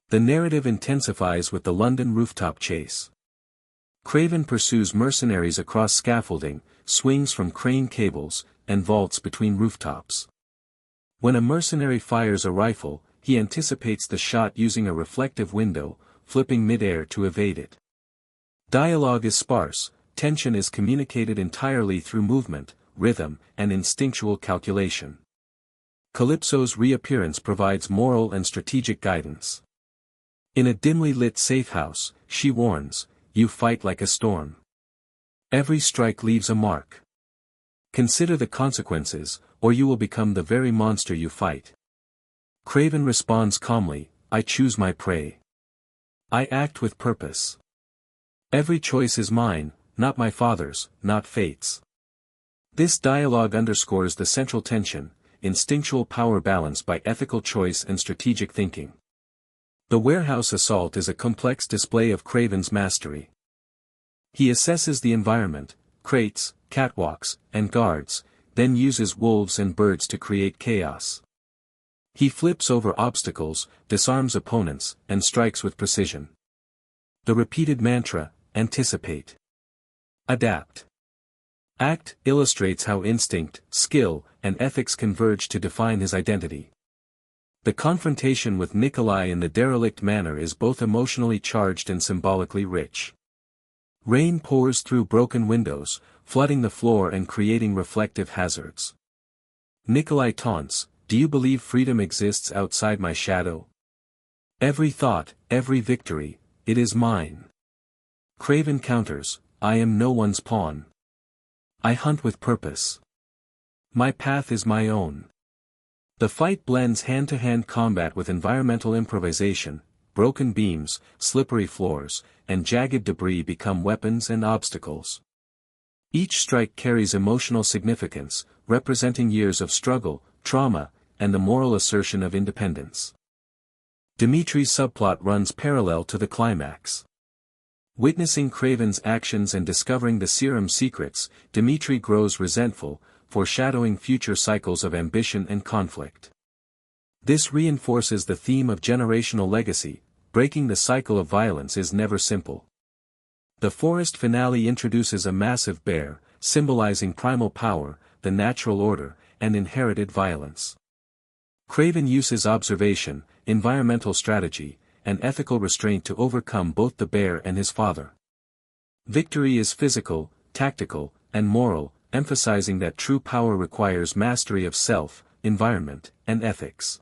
The narrative intensifies with the London rooftop chase. Kraven pursues mercenaries across scaffolding, swings from crane cables, and vaults between rooftops. When a mercenary fires a rifle, he anticipates the shot using a reflective window, flipping mid-air to evade it. Dialogue is sparse, tension is communicated entirely through movement, rhythm, and instinctual calculation. Calypso's reappearance provides moral and strategic guidance. In a dimly lit safe house, she warns, "You fight like a storm. Every strike leaves a mark. Consider the consequences, or you will become the very monster you fight." Kraven responds calmly, "I choose my prey. I act with purpose. Every choice is mine, not my father's, not fate's." This dialogue underscores the central tension, instinctual power balanced by ethical choice and strategic thinking. The warehouse assault is a complex display of Kraven's mastery. He assesses the environment, crates, catwalks, and guards, then uses wolves and birds to create chaos. He flips over obstacles, disarms opponents, and strikes with precision. The repeated mantra, anticipate, adapt, act, illustrates how instinct, skill, and ethics converge to define his identity. The confrontation with Nikolai in the derelict manor is both emotionally charged and symbolically rich. Rain pours through broken windows, flooding the floor and creating reflective hazards. Nikolai taunts, "Do you believe freedom exists outside my shadow? Every thought, every victory, it is mine." Kraven counters, "I am no one's pawn. I hunt with purpose. My path is my own." The fight blends hand-to-hand combat with environmental improvisation. Broken beams, slippery floors, and jagged debris become weapons and obstacles. Each strike carries emotional significance, representing years of struggle, trauma, and the moral assertion of independence. Dimitri's subplot runs parallel to the climax. Witnessing Kraven's actions and discovering the serum's secrets, Dimitri grows resentful, foreshadowing future cycles of ambition and conflict. This reinforces the theme of generational legacy. Breaking the cycle of violence is never simple. The forest finale introduces a massive bear, symbolizing primal power, the natural order, and inherited violence. Kraven uses observation, environmental strategy, and ethical restraint to overcome both the bear and his father. Victory is physical, tactical, and moral, emphasizing that true power requires mastery of self, environment, and ethics.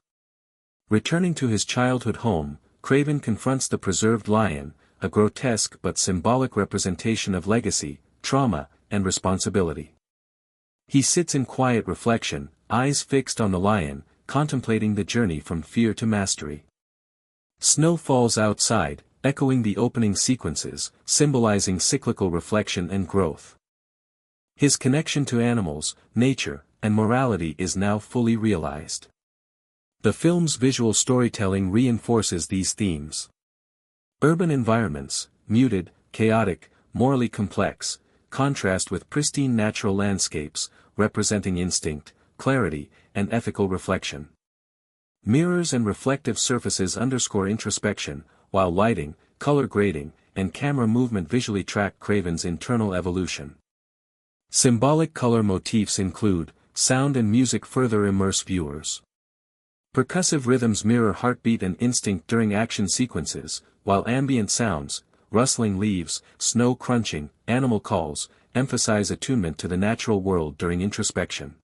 Returning to his childhood home, Kraven confronts the preserved lion, a grotesque but symbolic representation of legacy, trauma, and responsibility. He sits in quiet reflection, eyes fixed on the lion, contemplating the journey from fear to mastery. Snow falls outside, echoing the opening sequences, symbolizing cyclical reflection and growth. His connection to animals, nature, and morality is now fully realized. The film's visual storytelling reinforces these themes. Urban environments, muted, chaotic, morally complex, contrast with pristine natural landscapes, representing instinct, clarity, and ethical reflection. Mirrors and reflective surfaces underscore introspection, while lighting, color grading, and camera movement visually track Kraven's internal evolution. Symbolic color motifs include, sound and music further immerse viewers. Percussive rhythms mirror heartbeat and instinct during action sequences, while ambient sounds, rustling leaves, snow crunching, animal calls, emphasize attunement to the natural world during introspection.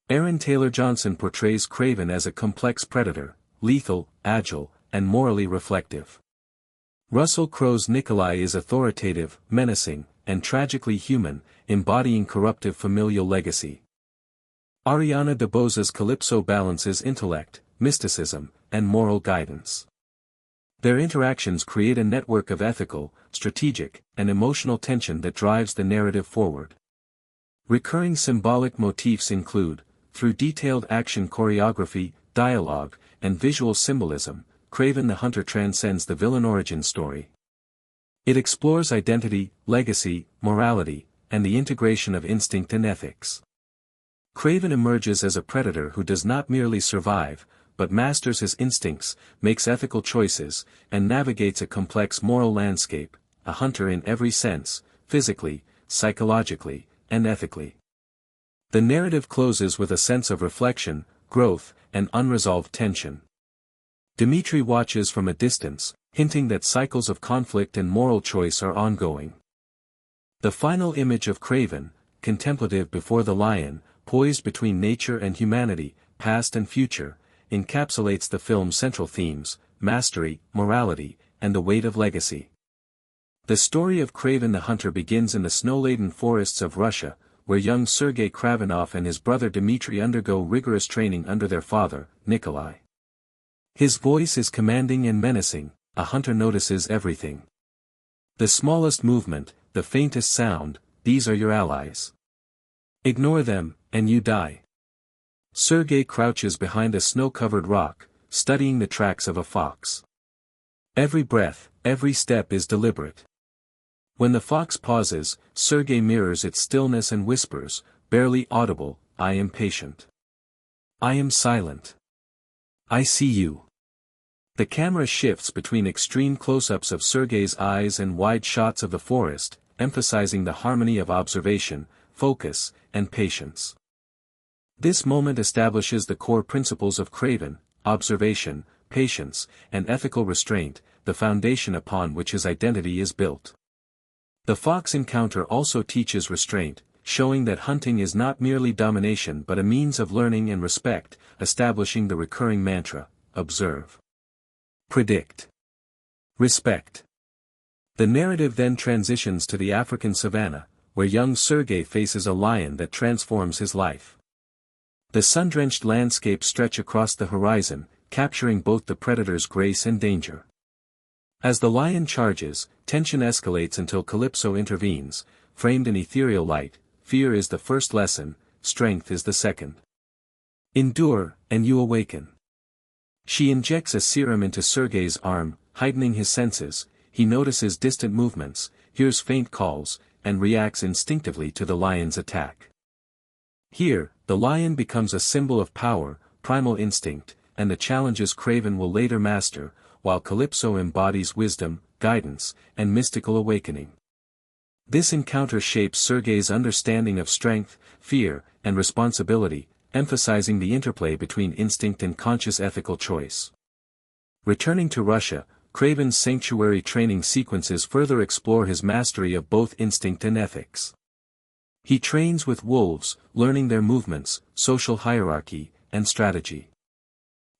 Aaron Taylor Johnson portrays Kraven as a complex predator, lethal, agile, and morally reflective. Russell Crowe's Nikolai is authoritative, menacing, and tragically human, embodying corruptive familial legacy. Ariana DeBose's Calypso balances intellect, mysticism, and moral guidance. Their interactions create a network of ethical, strategic, and emotional tension that drives the narrative forward. Recurring symbolic motifs include, through detailed action choreography, dialogue, and visual symbolism, Kraven the Hunter transcends the villain origin story. It explores identity, legacy, morality, and the integration of instinct and ethics. Kraven emerges as a predator who does not merely survive, but masters his instincts, makes ethical choices, and navigates a complex moral landscape, a hunter in every sense, physically, psychologically, and ethically. The narrative closes with a sense of reflection, growth, and unresolved tension. Dimitri watches from a distance, hinting that cycles of conflict and moral choice are ongoing. The final image of Kraven, contemplative before the lion, poised between nature and humanity, past and future, encapsulates the film's central themes, mastery, morality, and the weight of legacy. The story of Kraven the Hunter begins in the snow-laden forests of Russia, where young Sergei Kravenov and his brother Dmitri undergo rigorous training under their father, Nikolai. His voice is commanding and menacing, a hunter notices everything. The smallest movement, the faintest sound, these are your allies. Ignore them, and you die. Sergei crouches behind a snow-covered rock, studying the tracks of a fox. Every breath, every step is deliberate. When the fox pauses, Sergei mirrors its stillness and whispers, barely audible, I am patient. I am silent. I see you. The camera shifts between extreme close-ups of Sergei's eyes and wide shots of the forest, emphasizing the harmony of observation, focus, and patience. This moment establishes the core principles of Kraven: observation, patience, and ethical restraint, the foundation upon which his identity is built. The fox encounter also teaches restraint, showing that hunting is not merely domination but a means of learning and respect, establishing the recurring mantra: observe, predict, respect. The narrative then transitions to the African savanna, where young Sergei faces a lion that transforms his life. The sun-drenched landscapes stretch across the horizon, capturing both the predator's grace and danger. As the lion charges, tension escalates until Calypso intervenes, framed in ethereal light: fear is the first lesson, strength is the second. Endure, and you awaken. She injects a serum into Sergei's arm, heightening his senses. He notices distant movements, hears faint calls, and reacts instinctively to the lion's attack. Here, the lion becomes a symbol of power, primal instinct, and the challenges Kraven will later master, while Calypso embodies wisdom, guidance, and mystical awakening. This encounter shapes Sergei's understanding of strength, fear, and responsibility, emphasizing the interplay between instinct and conscious ethical choice. Returning to Russia, Kraven's sanctuary training sequences further explore his mastery of both instinct and ethics. He trains with wolves, learning their movements, social hierarchy, and strategy.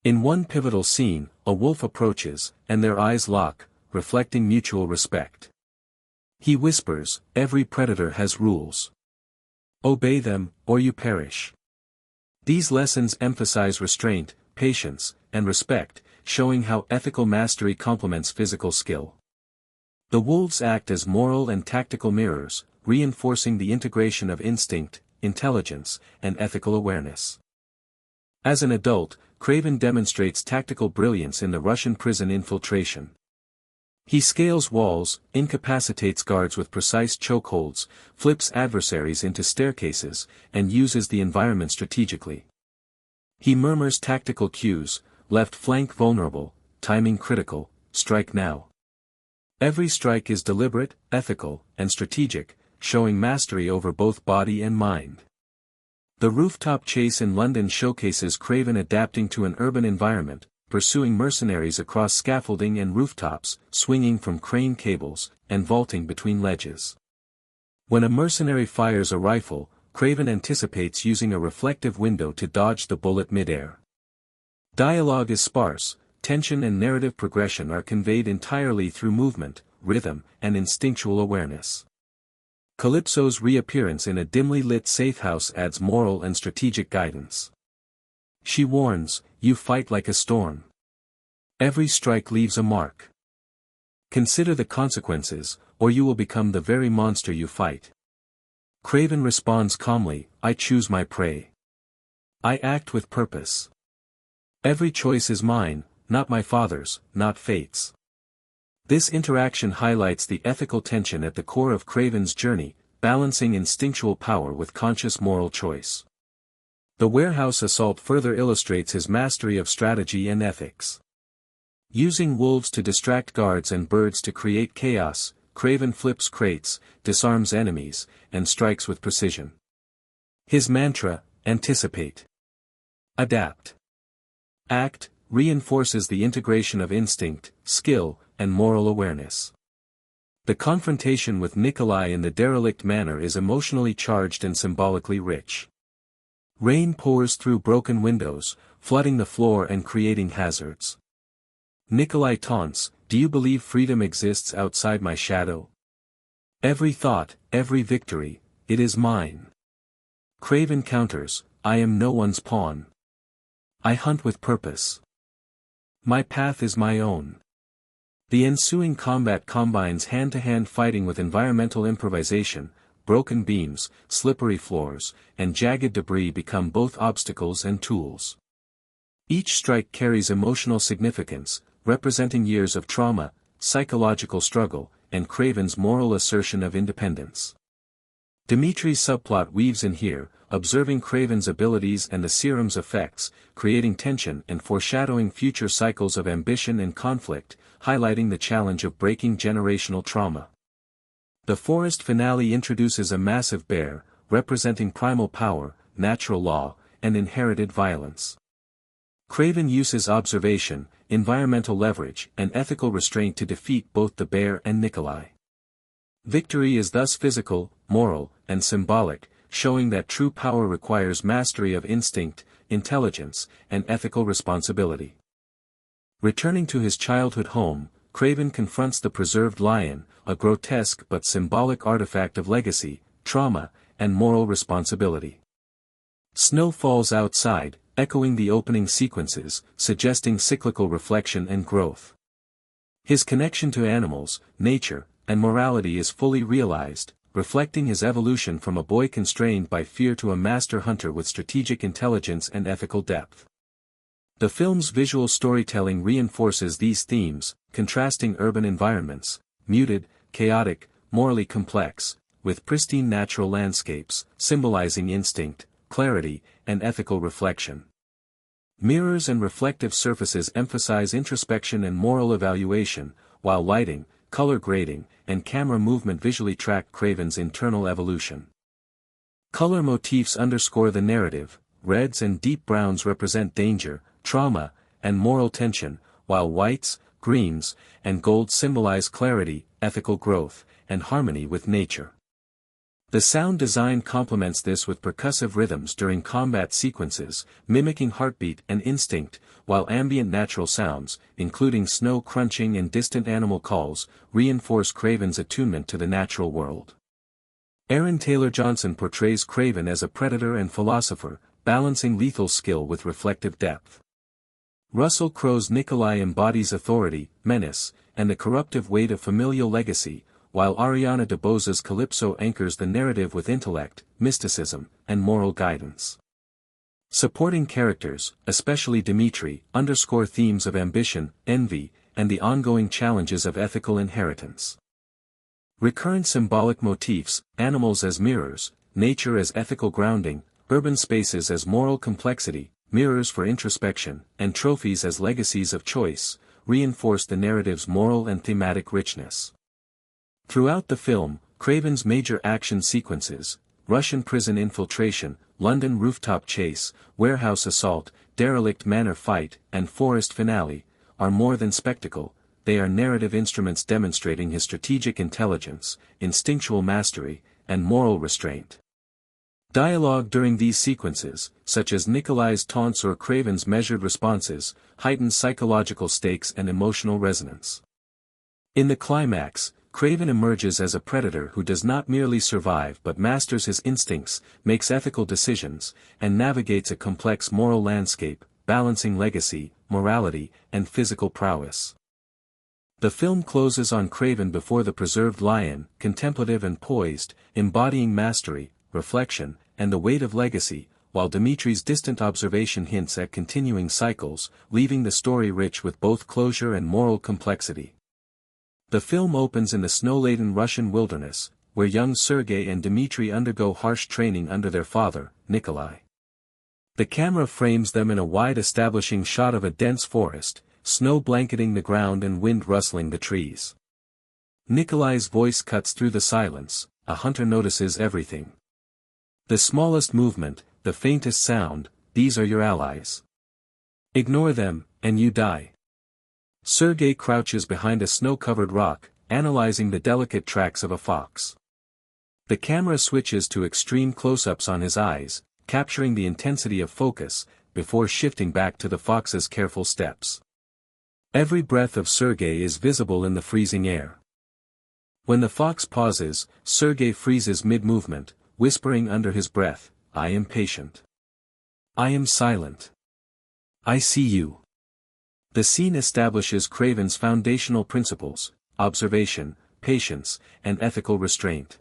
In one pivotal scene, a wolf approaches, and their eyes lock, reflecting mutual respect. He whispers, "Every predator has rules. Obey them, or you perish." These lessons emphasize restraint, patience, and respect, showing how ethical mastery complements physical skill. The wolves act as moral and tactical mirrors, reinforcing the integration of instinct, intelligence, and ethical awareness. As an adult, Kraven demonstrates tactical brilliance in the Russian prison infiltration. He scales walls, incapacitates guards with precise chokeholds, flips adversaries into staircases, and uses the environment strategically. He murmurs tactical cues: left flank vulnerable, timing critical, strike now. Every strike is deliberate, ethical, and strategic, showing mastery over both body and mind. The rooftop chase in London showcases Kraven adapting to an urban environment, pursuing mercenaries across scaffolding and rooftops, swinging from crane cables, and vaulting between ledges. When a mercenary fires a rifle, Kraven anticipates using a reflective window to dodge the bullet midair. Dialogue is sparse, tension and narrative progression are conveyed entirely through movement, rhythm, and instinctual awareness. Calypso's reappearance in a dimly lit safe house adds moral and strategic guidance. She warns, "You fight like a storm. Every strike leaves a mark. Consider the consequences, or you will become the very monster you fight." Kraven responds calmly, "I choose my prey. I act with purpose. Every choice is mine, not my father's, not fate's." This interaction highlights the ethical tension at the core of Kraven's journey, balancing instinctual power with conscious moral choice. The warehouse assault further illustrates his mastery of strategy and ethics. Using wolves to distract guards and birds to create chaos, Kraven flips crates, disarms enemies, and strikes with precision. His mantra, "Anticipate, Adapt, Act," reinforces the integration of instinct, skill, and moral awareness. The confrontation with Nikolai in the derelict manor is emotionally charged and symbolically rich. Rain pours through broken windows, flooding the floor and creating hazards. Nikolai taunts, "Do you believe freedom exists outside my shadow? Every thought, every victory, it is mine." Kraven counters, "I am no one's pawn. I hunt with purpose. My path is my own." The ensuing combat combines hand-to-hand fighting with environmental improvisation. Broken beams, slippery floors, and jagged debris become both obstacles and tools. Each strike carries emotional significance, representing years of trauma, psychological struggle, and Kraven's moral assertion of independence. Dimitri's subplot weaves in here, observing Kraven's abilities and the serum's effects, creating tension and foreshadowing future cycles of ambition and conflict, highlighting the challenge of breaking generational trauma. The forest finale introduces a massive bear, representing primal power, natural law, and inherited violence. Kraven uses observation, environmental leverage, and ethical restraint to defeat both the bear and Nikolai. Victory is thus physical, moral, and symbolic, showing that true power requires mastery of instinct, intelligence, and ethical responsibility. Returning to his childhood home, Kraven confronts the preserved lion, a grotesque but symbolic artifact of legacy, trauma, and moral responsibility. Snow falls outside, echoing the opening sequences, suggesting cyclical reflection and growth. His connection to animals, nature, and morality is fully realized, reflecting his evolution from a boy constrained by fear to a master hunter with strategic intelligence and ethical depth. The film's visual storytelling reinforces these themes, contrasting urban environments, muted, chaotic, morally complex, with pristine natural landscapes, symbolizing instinct, clarity, and ethical reflection. Mirrors and reflective surfaces emphasize introspection and moral evaluation, while lighting, color grading, and camera movement visually track Kraven's internal evolution. Color motifs underscore the narrative. Reds and deep browns represent danger, trauma, and moral tension, while whites, greens, and golds symbolize clarity, ethical growth, and harmony with nature. The sound design complements this with percussive rhythms during combat sequences, mimicking heartbeat and instinct, while ambient natural sounds, including snow crunching and distant animal calls, reinforce Kraven's attunement to the natural world. Aaron Taylor Johnson portrays Kraven as a predator and philosopher, balancing lethal skill with reflective depth. Russell Crowe's Nikolai embodies authority, menace, and the corruptive weight of familial legacy, while Ariana DeBose's Calypso anchors the narrative with intellect, mysticism, and moral guidance. Supporting characters, especially Dimitri, underscore themes of ambition, envy, and the ongoing challenges of ethical inheritance. Recurrent symbolic motifs, animals as mirrors, nature as ethical grounding, urban spaces as moral complexity, mirrors for introspection, and trophies as legacies of choice, reinforce the narrative's moral and thematic richness. Throughout the film, Kraven's major action sequences, Russian prison infiltration, London rooftop chase, warehouse assault, derelict manor fight, and forest finale, are more than spectacle, they are narrative instruments demonstrating his strategic intelligence, instinctual mastery, and moral restraint. Dialogue during these sequences, such as Nikolai's taunts or Kraven's measured responses, heightens psychological stakes and emotional resonance. In the climax, Kraven emerges as a predator who does not merely survive but masters his instincts, makes ethical decisions, and navigates a complex moral landscape, balancing legacy, morality, and physical prowess. The film closes on Kraven before the preserved lion, contemplative and poised, embodying mastery, reflection, and the weight of legacy, while Dimitri's distant observation hints at continuing cycles, leaving the story rich with both closure and moral complexity. The film opens in the snow-laden Russian wilderness, where young Sergei and Dimitri undergo harsh training under their father, Nikolai. The camera frames them in a wide establishing shot of a dense forest, snow blanketing the ground and wind rustling the trees. Nikolai's voice cuts through the silence, a hunter notices everything. The smallest movement, the faintest sound, these are your allies. Ignore them, and you die. Sergei crouches behind a snow-covered rock, analyzing the delicate tracks of a fox. The camera switches to extreme close-ups on his eyes, capturing the intensity of focus, before shifting back to the fox's careful steps. Every breath of Sergei is visible in the freezing air. When the fox pauses, Sergei freezes mid-movement, whispering under his breath, "I am patient. I am silent. I see you." The scene establishes Kraven's foundational principles, observation, patience, and ethical restraint.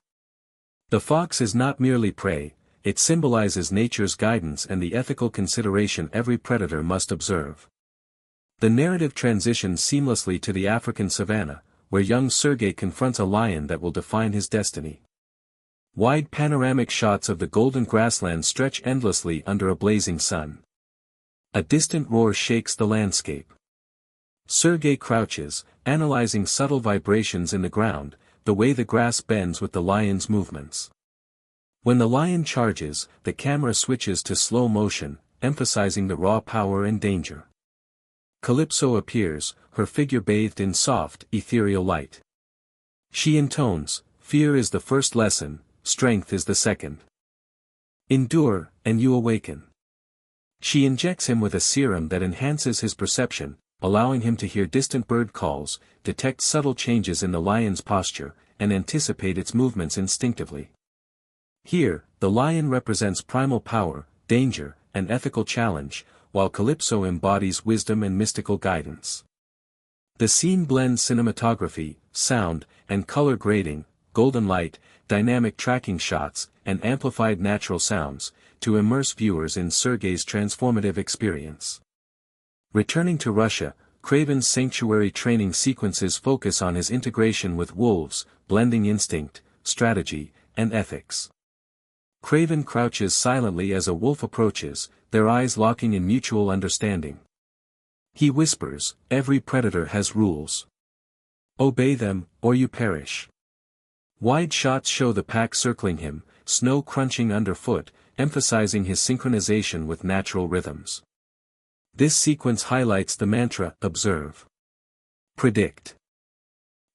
The fox is not merely prey, it symbolizes nature's guidance and the ethical consideration every predator must observe. The narrative transitions seamlessly to the African savanna, where young Sergei confronts a lion that will define his destiny. Wide panoramic shots of the golden grassland stretch endlessly under a blazing sun. A distant roar shakes the landscape. Sergei crouches, analyzing subtle vibrations in the ground, the way the grass bends with the lion's movements. When the lion charges, the camera switches to slow motion, emphasizing the raw power and danger. Calypso appears, her figure bathed in soft, ethereal light. She intones, "Fear is the first lesson, strength is the second. Endure, and you awaken." She injects him with a serum that enhances his perception, allowing him to hear distant bird calls, detect subtle changes in the lion's posture, and anticipate its movements instinctively. Here, the lion represents primal power, danger, and ethical challenge, while Calypso embodies wisdom and mystical guidance. The scene blends cinematography, sound, and color grading, golden light, dynamic tracking shots, and amplified natural sounds, to immerse viewers in Sergei's transformative experience. Returning to Russia, Kraven's sanctuary training sequences focus on his integration with wolves, blending instinct, strategy, and ethics. Kraven crouches silently as a wolf approaches, their eyes locking in mutual understanding. He whispers, "Every predator has rules. Obey them, or you perish." Wide shots show the pack circling him, snow crunching underfoot, emphasizing his synchronization with natural rhythms. This sequence highlights the mantra, observe, predict,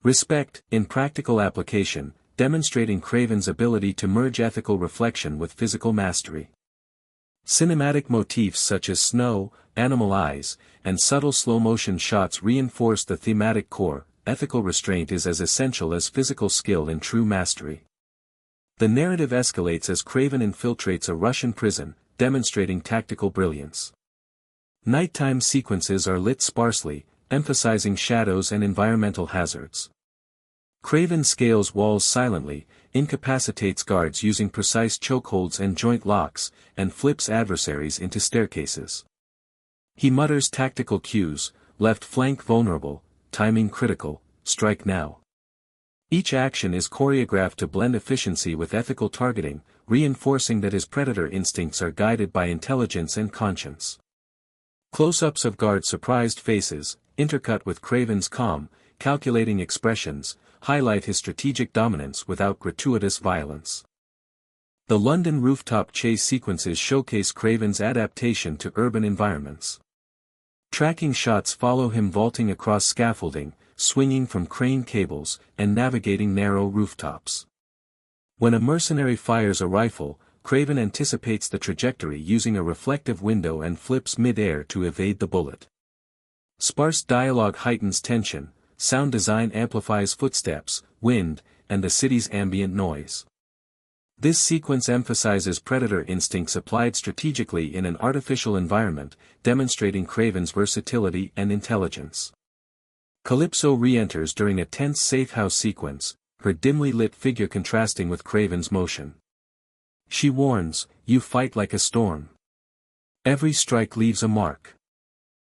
respect, in practical application, demonstrating Kraven's ability to merge ethical reflection with physical mastery. Cinematic motifs such as snow, animal eyes, and subtle slow-motion shots reinforce the thematic core. Ethical restraint is as essential as physical skill in true mastery. The narrative escalates as Kraven infiltrates a Russian prison, demonstrating tactical brilliance. Nighttime sequences are lit sparsely, emphasizing shadows and environmental hazards. Kraven scales walls silently, incapacitates guards using precise chokeholds and joint locks, and flips adversaries into staircases. He mutters tactical cues: left flank vulnerable, timing critical, strike now. Each action is choreographed to blend efficiency with ethical targeting, reinforcing that his predator instincts are guided by intelligence and conscience. Close-ups of guards' surprised faces, intercut with Kraven's calm, calculating expressions, highlight his strategic dominance without gratuitous violence. The London rooftop chase sequences showcase Kraven's adaptation to urban environments. Tracking shots follow him vaulting across scaffolding, swinging from crane cables, and navigating narrow rooftops. When a mercenary fires a rifle, Kraven anticipates the trajectory using a reflective window and flips mid-air to evade the bullet. Sparse dialogue heightens tension, sound design amplifies footsteps, wind, and the city's ambient noise. This sequence emphasizes predator instincts applied strategically in an artificial environment, demonstrating Kraven's versatility and intelligence. Calypso re-enters during a tense safehouse sequence, her dimly lit figure contrasting with Kraven's motion. She warns, "You fight like a storm. Every strike leaves a mark.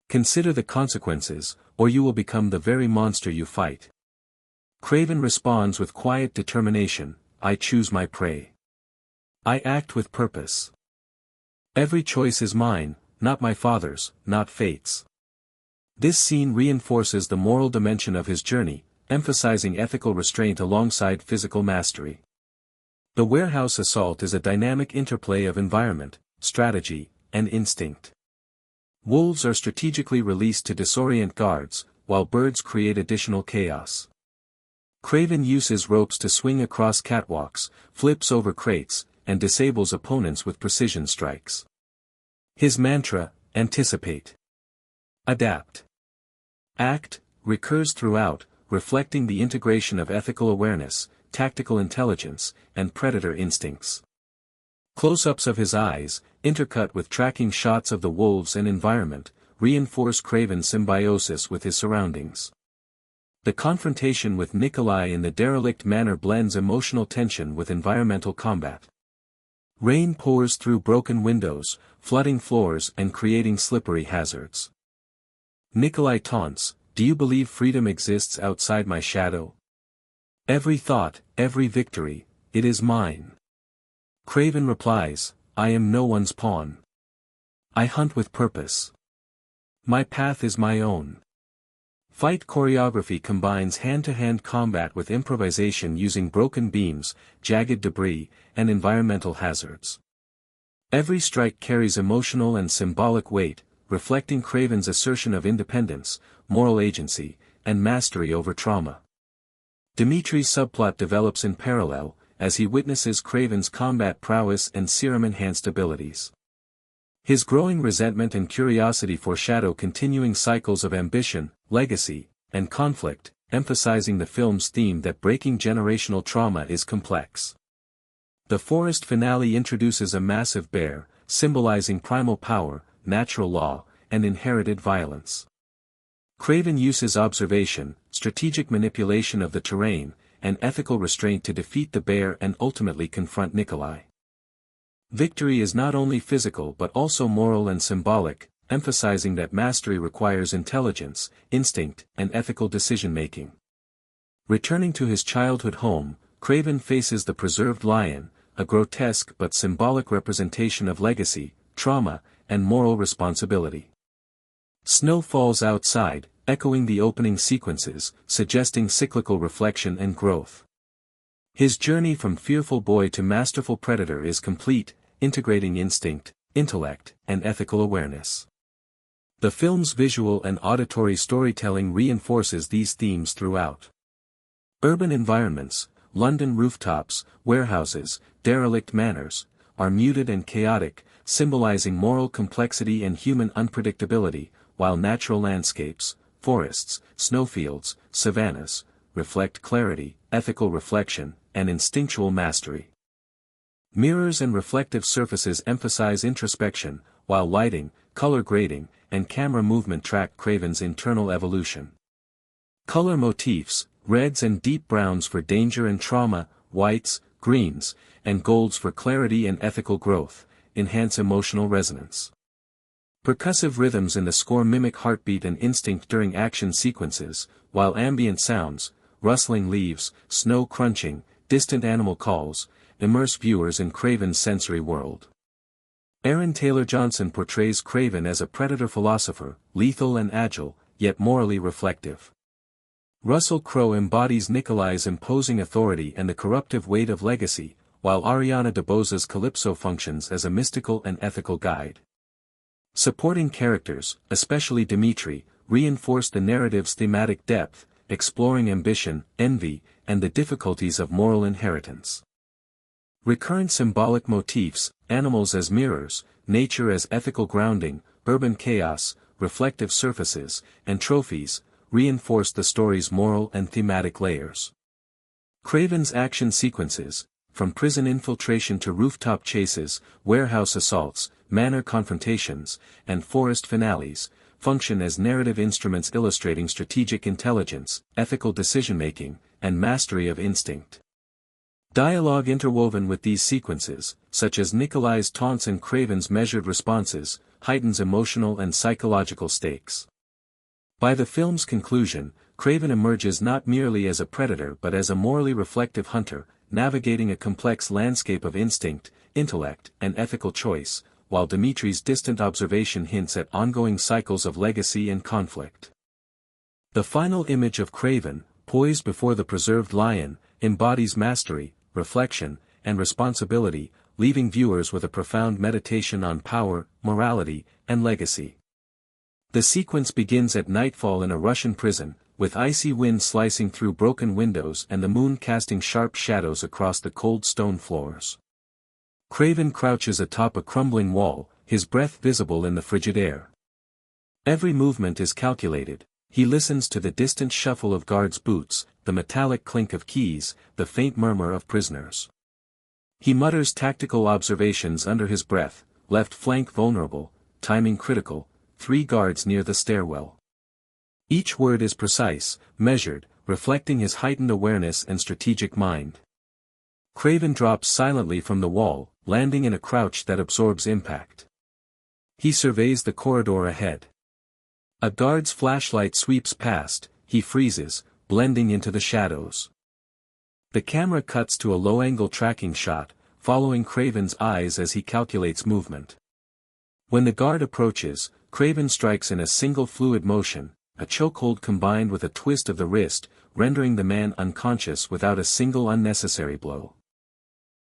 Consider the consequences, or you will become the very monster you fight." Kraven responds with quiet determination, "I choose my prey. I act with purpose. Every choice is mine, not my father's, not fate's." This scene reinforces the moral dimension of his journey, emphasizing ethical restraint alongside physical mastery. The warehouse assault is a dynamic interplay of environment, strategy, and instinct. Wolves are strategically released to disorient guards, while birds create additional chaos. Kraven uses ropes to swing across catwalks, flips over crates, and disables opponents with precision strikes. His mantra, anticipate, adapt, act, recurs throughout, reflecting the integration of ethical awareness, tactical intelligence, and predator instincts. Close-ups of his eyes, intercut with tracking shots of the wolves and environment, reinforce Kraven's symbiosis with his surroundings. The confrontation with Nikolai in the derelict manor blends emotional tension with environmental combat. Rain pours through broken windows, flooding floors and creating slippery hazards. Nikolai taunts, "Do you believe freedom exists outside my shadow? Every thought, every victory, it is mine." Kraven replies, "I am no one's pawn. I hunt with purpose. My path is my own." Fight choreography combines hand-to-hand combat with improvisation using broken beams, jagged debris, and environmental hazards. Every strike carries emotional and symbolic weight, reflecting Kraven's assertion of independence, moral agency, and mastery over trauma. Dimitri's subplot develops in parallel, as he witnesses Kraven's combat prowess and serum-enhanced abilities. His growing resentment and curiosity foreshadow continuing cycles of ambition, legacy, and conflict, emphasizing the film's theme that breaking generational trauma is complex. The forest finale introduces a massive bear, symbolizing primal power, natural law, and inherited violence. Kraven uses observation, strategic manipulation of the terrain, and ethical restraint to defeat the bear and ultimately confront Nikolai. Victory is not only physical but also moral and symbolic, emphasizing that mastery requires intelligence, instinct, and ethical decision-making. Returning to his childhood home, Kraven faces the preserved lion, a grotesque but symbolic representation of legacy, trauma, and moral responsibility. Snow falls outside, echoing the opening sequences, suggesting cyclical reflection and growth. His journey from fearful boy to masterful predator is complete, integrating instinct, intellect, and ethical awareness. The film's visual and auditory storytelling reinforces these themes throughout. Urban environments, London rooftops, warehouses, derelict manors, are muted and chaotic, symbolizing moral complexity and human unpredictability, while natural landscapes, forests, snowfields, savannas, reflect clarity, ethical reflection, and instinctual mastery. Mirrors and reflective surfaces emphasize introspection, while lighting, color grading, and camera movement track Kraven's internal evolution. Color motifs, reds and deep browns for danger and trauma, whites, greens, and golds for clarity and ethical growth, enhance emotional resonance. Percussive rhythms in the score mimic heartbeat and instinct during action sequences, while ambient sounds, rustling leaves, snow crunching, distant animal calls, immerse viewers in Kraven's sensory world. Aaron Taylor Johnson portrays Kraven as a predator philosopher, lethal and agile, yet morally reflective. Russell Crowe embodies Nikolai's imposing authority and the corruptive weight of legacy, while Ariana DeBose's Calypso functions as a mystical and ethical guide. Supporting characters, especially Dimitri, reinforce the narrative's thematic depth, exploring ambition, envy, and the difficulties of moral inheritance. Recurrent symbolic motifs, animals as mirrors, nature as ethical grounding, urban chaos, reflective surfaces, and trophies, reinforce the story's moral and thematic layers. Kraven's action sequences, from prison infiltration to rooftop chases, warehouse assaults, manor confrontations, and forest finales, function as narrative instruments illustrating strategic intelligence, ethical decision-making, and mastery of instinct. Dialogue interwoven with these sequences, such as Nikolai's taunts and Kraven's measured responses, heightens emotional and psychological stakes. By the film's conclusion, Kraven emerges not merely as a predator but as a morally reflective hunter, navigating a complex landscape of instinct, intellect, and ethical choice, while Dimitri's distant observation hints at ongoing cycles of legacy and conflict. The final image of Kraven, poised before the preserved lion, embodies mastery, reflection, and responsibility, leaving viewers with a profound meditation on power, morality, and legacy. The sequence begins at nightfall in a Russian prison, with icy wind slicing through broken windows and the moon casting sharp shadows across the cold stone floors. Kraven crouches atop a crumbling wall, his breath visible in the frigid air. Every movement is calculated. He listens to the distant shuffle of guards' boots, the metallic clink of keys, the faint murmur of prisoners. He mutters tactical observations under his breath: left flank vulnerable, timing critical, 3 guards near the stairwell. Each word is precise, measured, reflecting his heightened awareness and strategic mind. Kraven drops silently from the wall, landing in a crouch that absorbs impact. He surveys the corridor ahead. A guard's flashlight sweeps past, he freezes, blending into the shadows. The camera cuts to a low-angle tracking shot, following Kraven's eyes as he calculates movement. When the guard approaches, Kraven strikes in a single fluid motion, a chokehold combined with a twist of the wrist, rendering the man unconscious without a single unnecessary blow.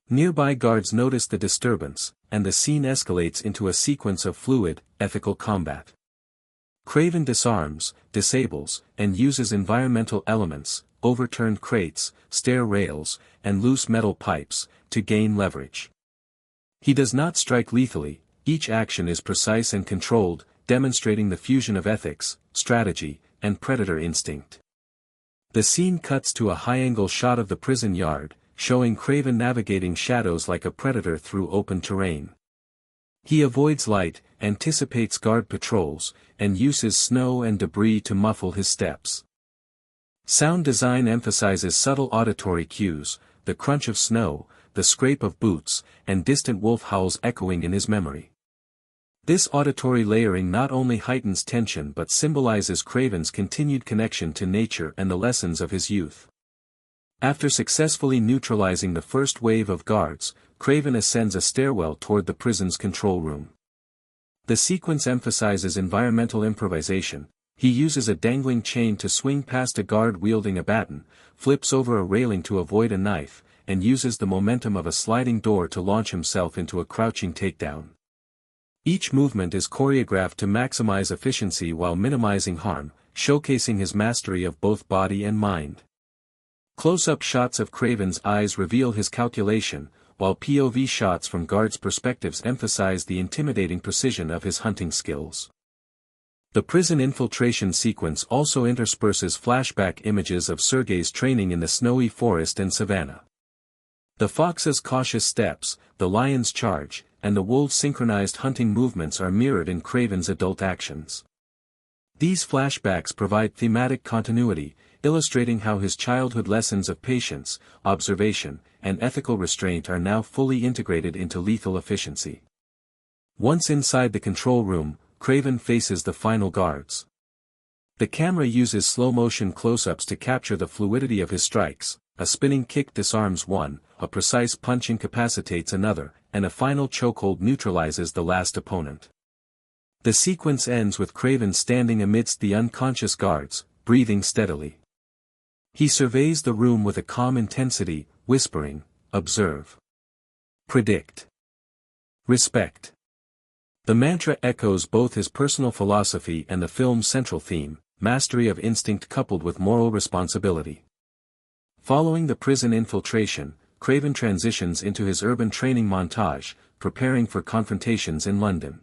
Nearby guards notice the disturbance, and the scene escalates into a sequence of fluid, ethical combat. Kraven disarms, disables, and uses environmental elements, overturned crates, stair rails, and loose metal pipes, to gain leverage. He does not strike lethally, each action is precise and controlled, demonstrating the fusion of ethics, strategy, and predator instinct. The scene cuts to a high-angle shot of the prison yard, showing Kraven navigating shadows like a predator through open terrain. He avoids light, anticipates guard patrols, and uses snow and debris to muffle his steps. Sound design emphasizes subtle auditory cues, the crunch of snow, the scrape of boots, and distant wolf howls echoing in his memory. This auditory layering not only heightens tension but symbolizes Kraven's continued connection to nature and the lessons of his youth. After successfully neutralizing the first wave of guards, Kraven ascends a stairwell toward the prison's control room. The sequence emphasizes environmental improvisation. He uses a dangling chain to swing past a guard wielding a baton, flips over a railing to avoid a knife, and uses the momentum of a sliding door to launch himself into a crouching takedown. Each movement is choreographed to maximize efficiency while minimizing harm, showcasing his mastery of both body and mind. Close-up shots of Kraven's eyes reveal his calculation, while POV shots from guards' perspectives emphasize the intimidating precision of his hunting skills. The prison infiltration sequence also intersperses flashback images of Sergei's training in the snowy forest and savanna. The fox's cautious steps, the lion's charge, and the wolf's synchronized hunting movements are mirrored in Kraven's adult actions. These flashbacks provide thematic continuity, illustrating how his childhood lessons of patience, observation, and ethical restraint are now fully integrated into lethal efficiency. Once inside the control room, Kraven faces the final guards. The camera uses slow-motion close-ups to capture the fluidity of his strikes. A spinning kick disarms one, a precise punch incapacitates another, and a final chokehold neutralizes the last opponent. The sequence ends with Kraven standing amidst the unconscious guards, breathing steadily. He surveys the room with a calm intensity, whispering, "Observe. Predict. Respect." The mantra echoes both his personal philosophy and the film's central theme, mastery of instinct coupled with moral responsibility. Following the prison infiltration, Kraven transitions into his urban training montage, preparing for confrontations in London.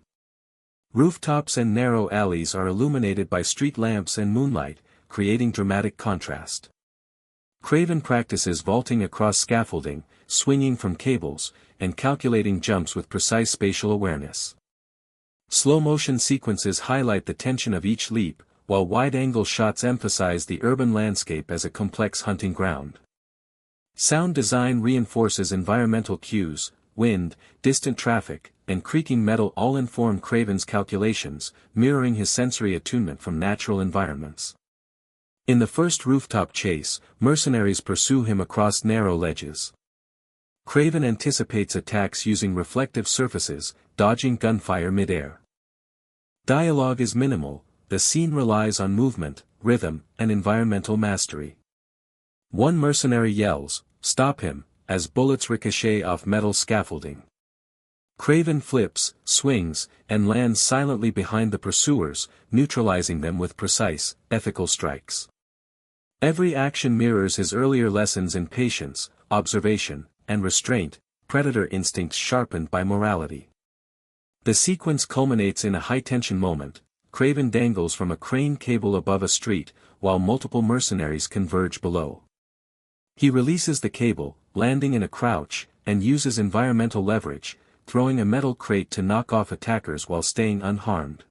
Rooftops and narrow alleys are illuminated by street lamps and moonlight, creating dramatic contrast. Kraven practices vaulting across scaffolding, swinging from cables, and calculating jumps with precise spatial awareness. Slow-motion sequences highlight the tension of each leap, while wide-angle shots emphasize the urban landscape as a complex hunting ground. Sound design reinforces environmental cues, wind, distant traffic, and creaking metal all inform Kraven's calculations, mirroring his sensory attunement from natural environments. In the first rooftop chase, mercenaries pursue him across narrow ledges. Kraven anticipates attacks using reflective surfaces, dodging gunfire mid-air. Dialogue is minimal. The scene relies on movement, rhythm, and environmental mastery. One mercenary yells, "Stop him," as bullets ricochet off metal scaffolding. Kraven flips, swings, and lands silently behind the pursuers, neutralizing them with precise, ethical strikes. Every action mirrors his earlier lessons in patience, observation, and restraint, predator instincts sharpened by morality. The sequence culminates in a high-tension moment. Kraven dangles from a crane cable above a street, while multiple mercenaries converge below. He releases the cable, landing in a crouch, and uses environmental leverage, throwing a metal crate to knock off attackers while staying unharmed.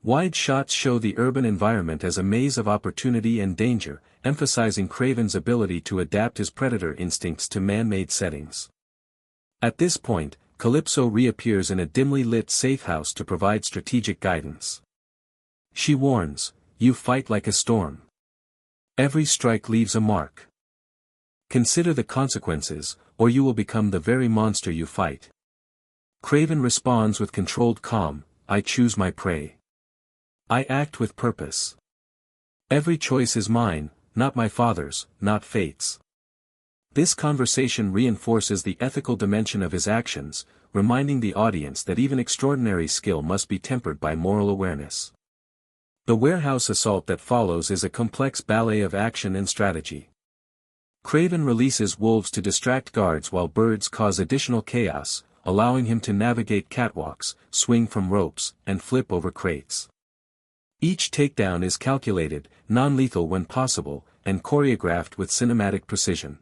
Wide shots show the urban environment as a maze of opportunity and danger, emphasizing Kraven's ability to adapt his predator instincts to man-made settings. At this point, Calypso reappears in a dimly lit safe house to provide strategic guidance. She warns, "You fight like a storm. Every strike leaves a mark. Consider the consequences, or you will become the very monster you fight." Kraven responds with controlled calm, "I choose my prey. I act with purpose. Every choice is mine, not my father's, not fate's." This conversation reinforces the ethical dimension of his actions, reminding the audience that even extraordinary skill must be tempered by moral awareness. The warehouse assault that follows is a complex ballet of action and strategy. Kraven releases wolves to distract guards while birds cause additional chaos, allowing him to navigate catwalks, swing from ropes, and flip over crates. Each takedown is calculated, non-lethal when possible, and choreographed with cinematic precision.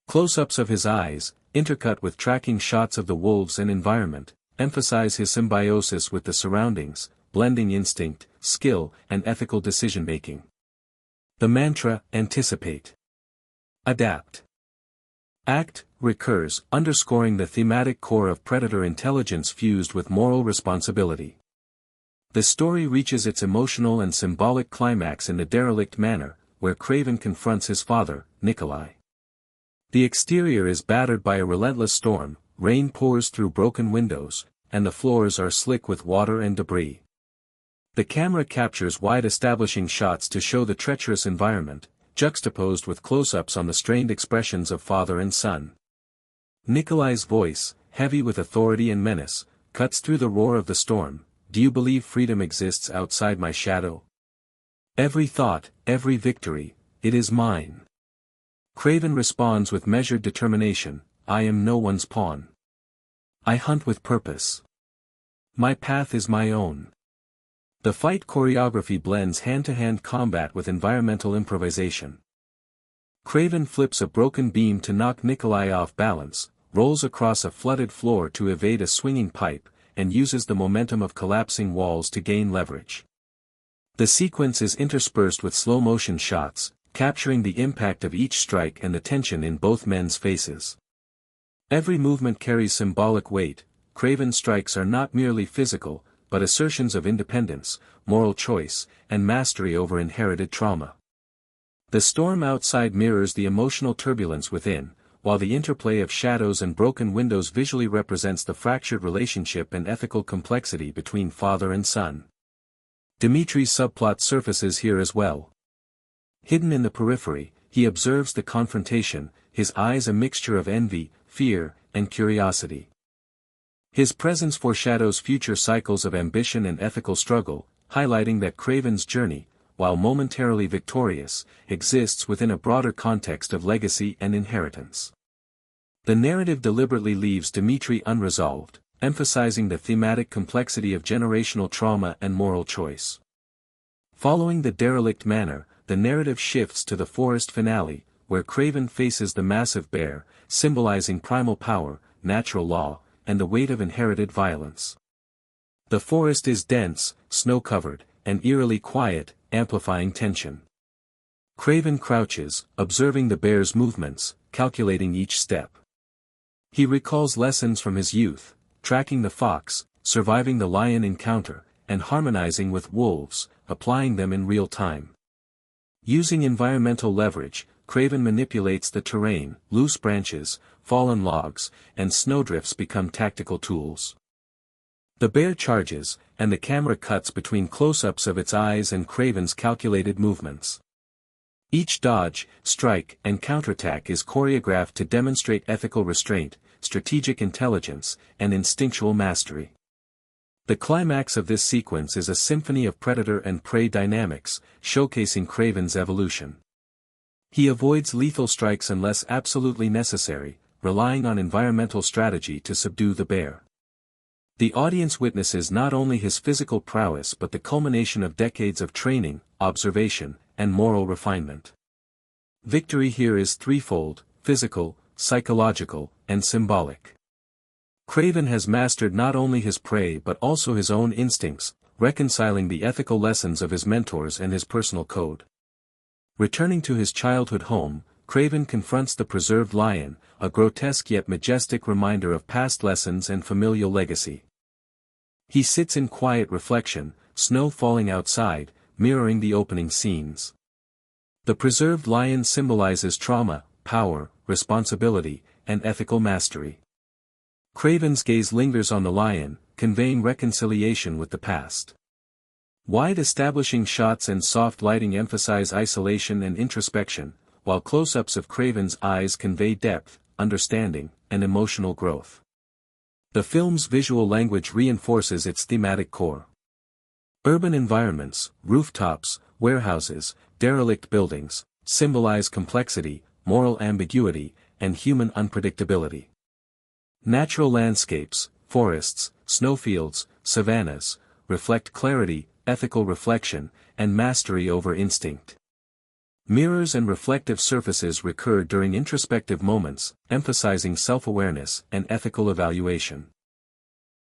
Close-ups of his eyes, intercut with tracking shots of the wolves and environment, emphasize his symbiosis with the surroundings, blending instinct, skill, and ethical decision-making. The mantra, anticipate, adapt, act, recurs, underscoring the thematic core of predator intelligence fused with moral responsibility. The story reaches its emotional and symbolic climax in the derelict manor, where Kraven confronts his father, Nikolai. The exterior is battered by a relentless storm, rain pours through broken windows, and the floors are slick with water and debris. The camera captures wide establishing shots to show the treacherous environment, juxtaposed with close-ups on the strained expressions of father and son. Nikolai's voice, heavy with authority and menace, cuts through the roar of the storm. "Do you believe freedom exists outside my shadow? Every thought, every victory, it is mine." Kraven responds with measured determination, "I am no one's pawn. I hunt with purpose. My path is my own." The fight choreography blends hand-to-hand combat with environmental improvisation. Kraven flips a broken beam to knock Nikolai off balance, rolls across a flooded floor to evade a swinging pipe, and uses the momentum of collapsing walls to gain leverage. The sequence is interspersed with slow-motion shots, capturing the impact of each strike and the tension in both men's faces. Every movement carries symbolic weight. Kraven's strikes are not merely physical, but assertions of independence, moral choice, and mastery over inherited trauma. The storm outside mirrors the emotional turbulence within, while the interplay of shadows and broken windows visually represents the fractured relationship and ethical complexity between father and son. Dimitri's subplot surfaces here as well. Hidden in the periphery, he observes the confrontation, his eyes a mixture of envy, fear, and curiosity. His presence foreshadows future cycles of ambition and ethical struggle, highlighting that Kraven's journey, while momentarily victorious, exists within a broader context of legacy and inheritance. The narrative deliberately leaves Dimitri unresolved, emphasizing the thematic complexity of generational trauma and moral choice. Following the derelict manor, the narrative shifts to the forest finale, where Kraven faces the massive bear, symbolizing primal power, natural law, and the weight of inherited violence. The forest is dense, snow-covered, and eerily quiet, amplifying tension. Kraven crouches, observing the bear's movements, calculating each step. He recalls lessons from his youth, tracking the fox, surviving the lion encounter, and harmonizing with wolves, applying them in real time. Using environmental leverage, Kraven manipulates the terrain. Loose branches, fallen logs, and snowdrifts become tactical tools. The bear charges, and the camera cuts between close-ups of its eyes and Kraven's calculated movements. Each dodge, strike, and counterattack is choreographed to demonstrate ethical restraint, strategic intelligence, and instinctual mastery. The climax of this sequence is a symphony of predator and prey dynamics, showcasing Kraven's evolution. He avoids lethal strikes unless absolutely necessary, relying on environmental strategy to subdue the bear. The audience witnesses not only his physical prowess but the culmination of decades of training, observation, and moral refinement. Victory here is threefold: physical, psychological, and symbolic. Kraven has mastered not only his prey but also his own instincts, reconciling the ethical lessons of his mentors and his personal code. Returning to his childhood home, Kraven confronts the preserved lion, a grotesque yet majestic reminder of past lessons and familial legacy. He sits in quiet reflection, snow falling outside, mirroring the opening scenes. The preserved lion symbolizes trauma, power, responsibility, and ethical mastery. Kraven's gaze lingers on the lion, conveying reconciliation with the past. Wide establishing shots and soft lighting emphasize isolation and introspection, while close-ups of Kraven's eyes convey depth, understanding, and emotional growth. The film's visual language reinforces its thematic core. Urban environments, rooftops, warehouses, derelict buildings, symbolize complexity, moral ambiguity, and human unpredictability. Natural landscapes, forests, snowfields, savannas, reflect clarity, ethical reflection, and mastery over instinct. Mirrors and reflective surfaces recur during introspective moments, emphasizing self-awareness and ethical evaluation.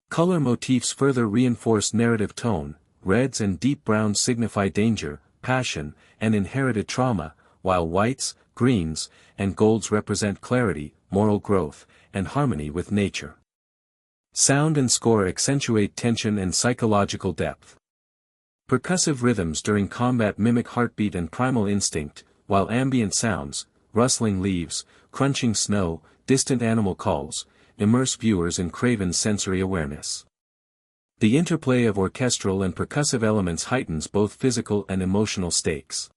Color motifs further reinforce narrative tone. Reds and deep browns signify danger, passion, and inherited trauma, while whites, greens, and golds represent clarity, moral growth, and harmony with nature. Sound and score accentuate tension and psychological depth. Percussive rhythms during combat mimic heartbeat and primal instinct, while ambient sounds, rustling leaves, crunching snow, distant animal calls, immerse viewers in Kraven's sensory awareness. The interplay of orchestral and percussive elements heightens both physical and emotional stakes.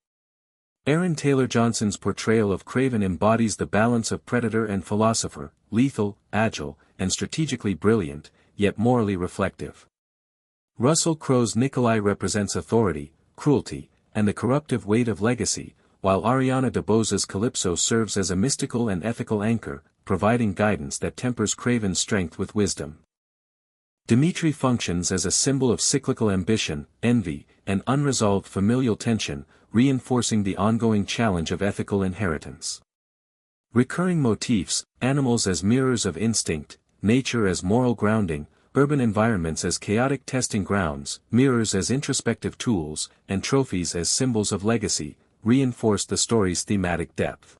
Aaron Taylor Johnson's portrayal of Kraven embodies the balance of predator and philosopher, lethal, agile, and strategically brilliant, yet morally reflective. Russell Crowe's Nikolai represents authority, cruelty, and the corruptive weight of legacy, while Ariana DeBose's Calypso serves as a mystical and ethical anchor, providing guidance that tempers Kraven's strength with wisdom. Dimitri functions as a symbol of cyclical ambition, envy, and unresolved familial tension, reinforcing the ongoing challenge of ethical inheritance. Recurring motifs, animals as mirrors of instinct, nature as moral grounding, urban environments as chaotic testing grounds, mirrors as introspective tools, and trophies as symbols of legacy, reinforce the story's thematic depth.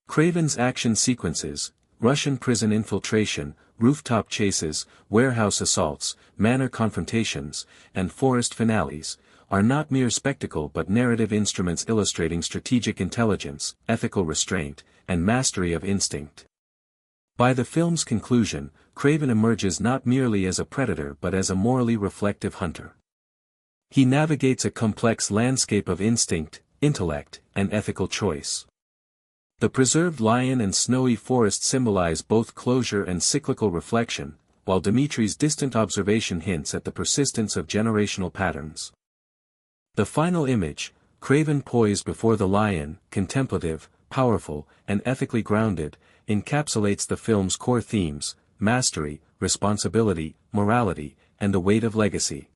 Kraven's action sequences, Russian prison infiltration, rooftop chases, warehouse assaults, manor confrontations, and forest finales, are not mere spectacle but narrative instruments illustrating strategic intelligence, ethical restraint, and mastery of instinct. By the film's conclusion, Kraven emerges not merely as a predator but as a morally reflective hunter. He navigates a complex landscape of instinct, intellect, and ethical choice. The preserved lion and snowy forest symbolize both closure and cyclical reflection, while Dimitri's distant observation hints at the persistence of generational patterns. The final image, Kraven poised before the lion, contemplative, powerful, and ethically grounded, encapsulates the film's core themes: mastery, responsibility, morality, and the weight of legacy.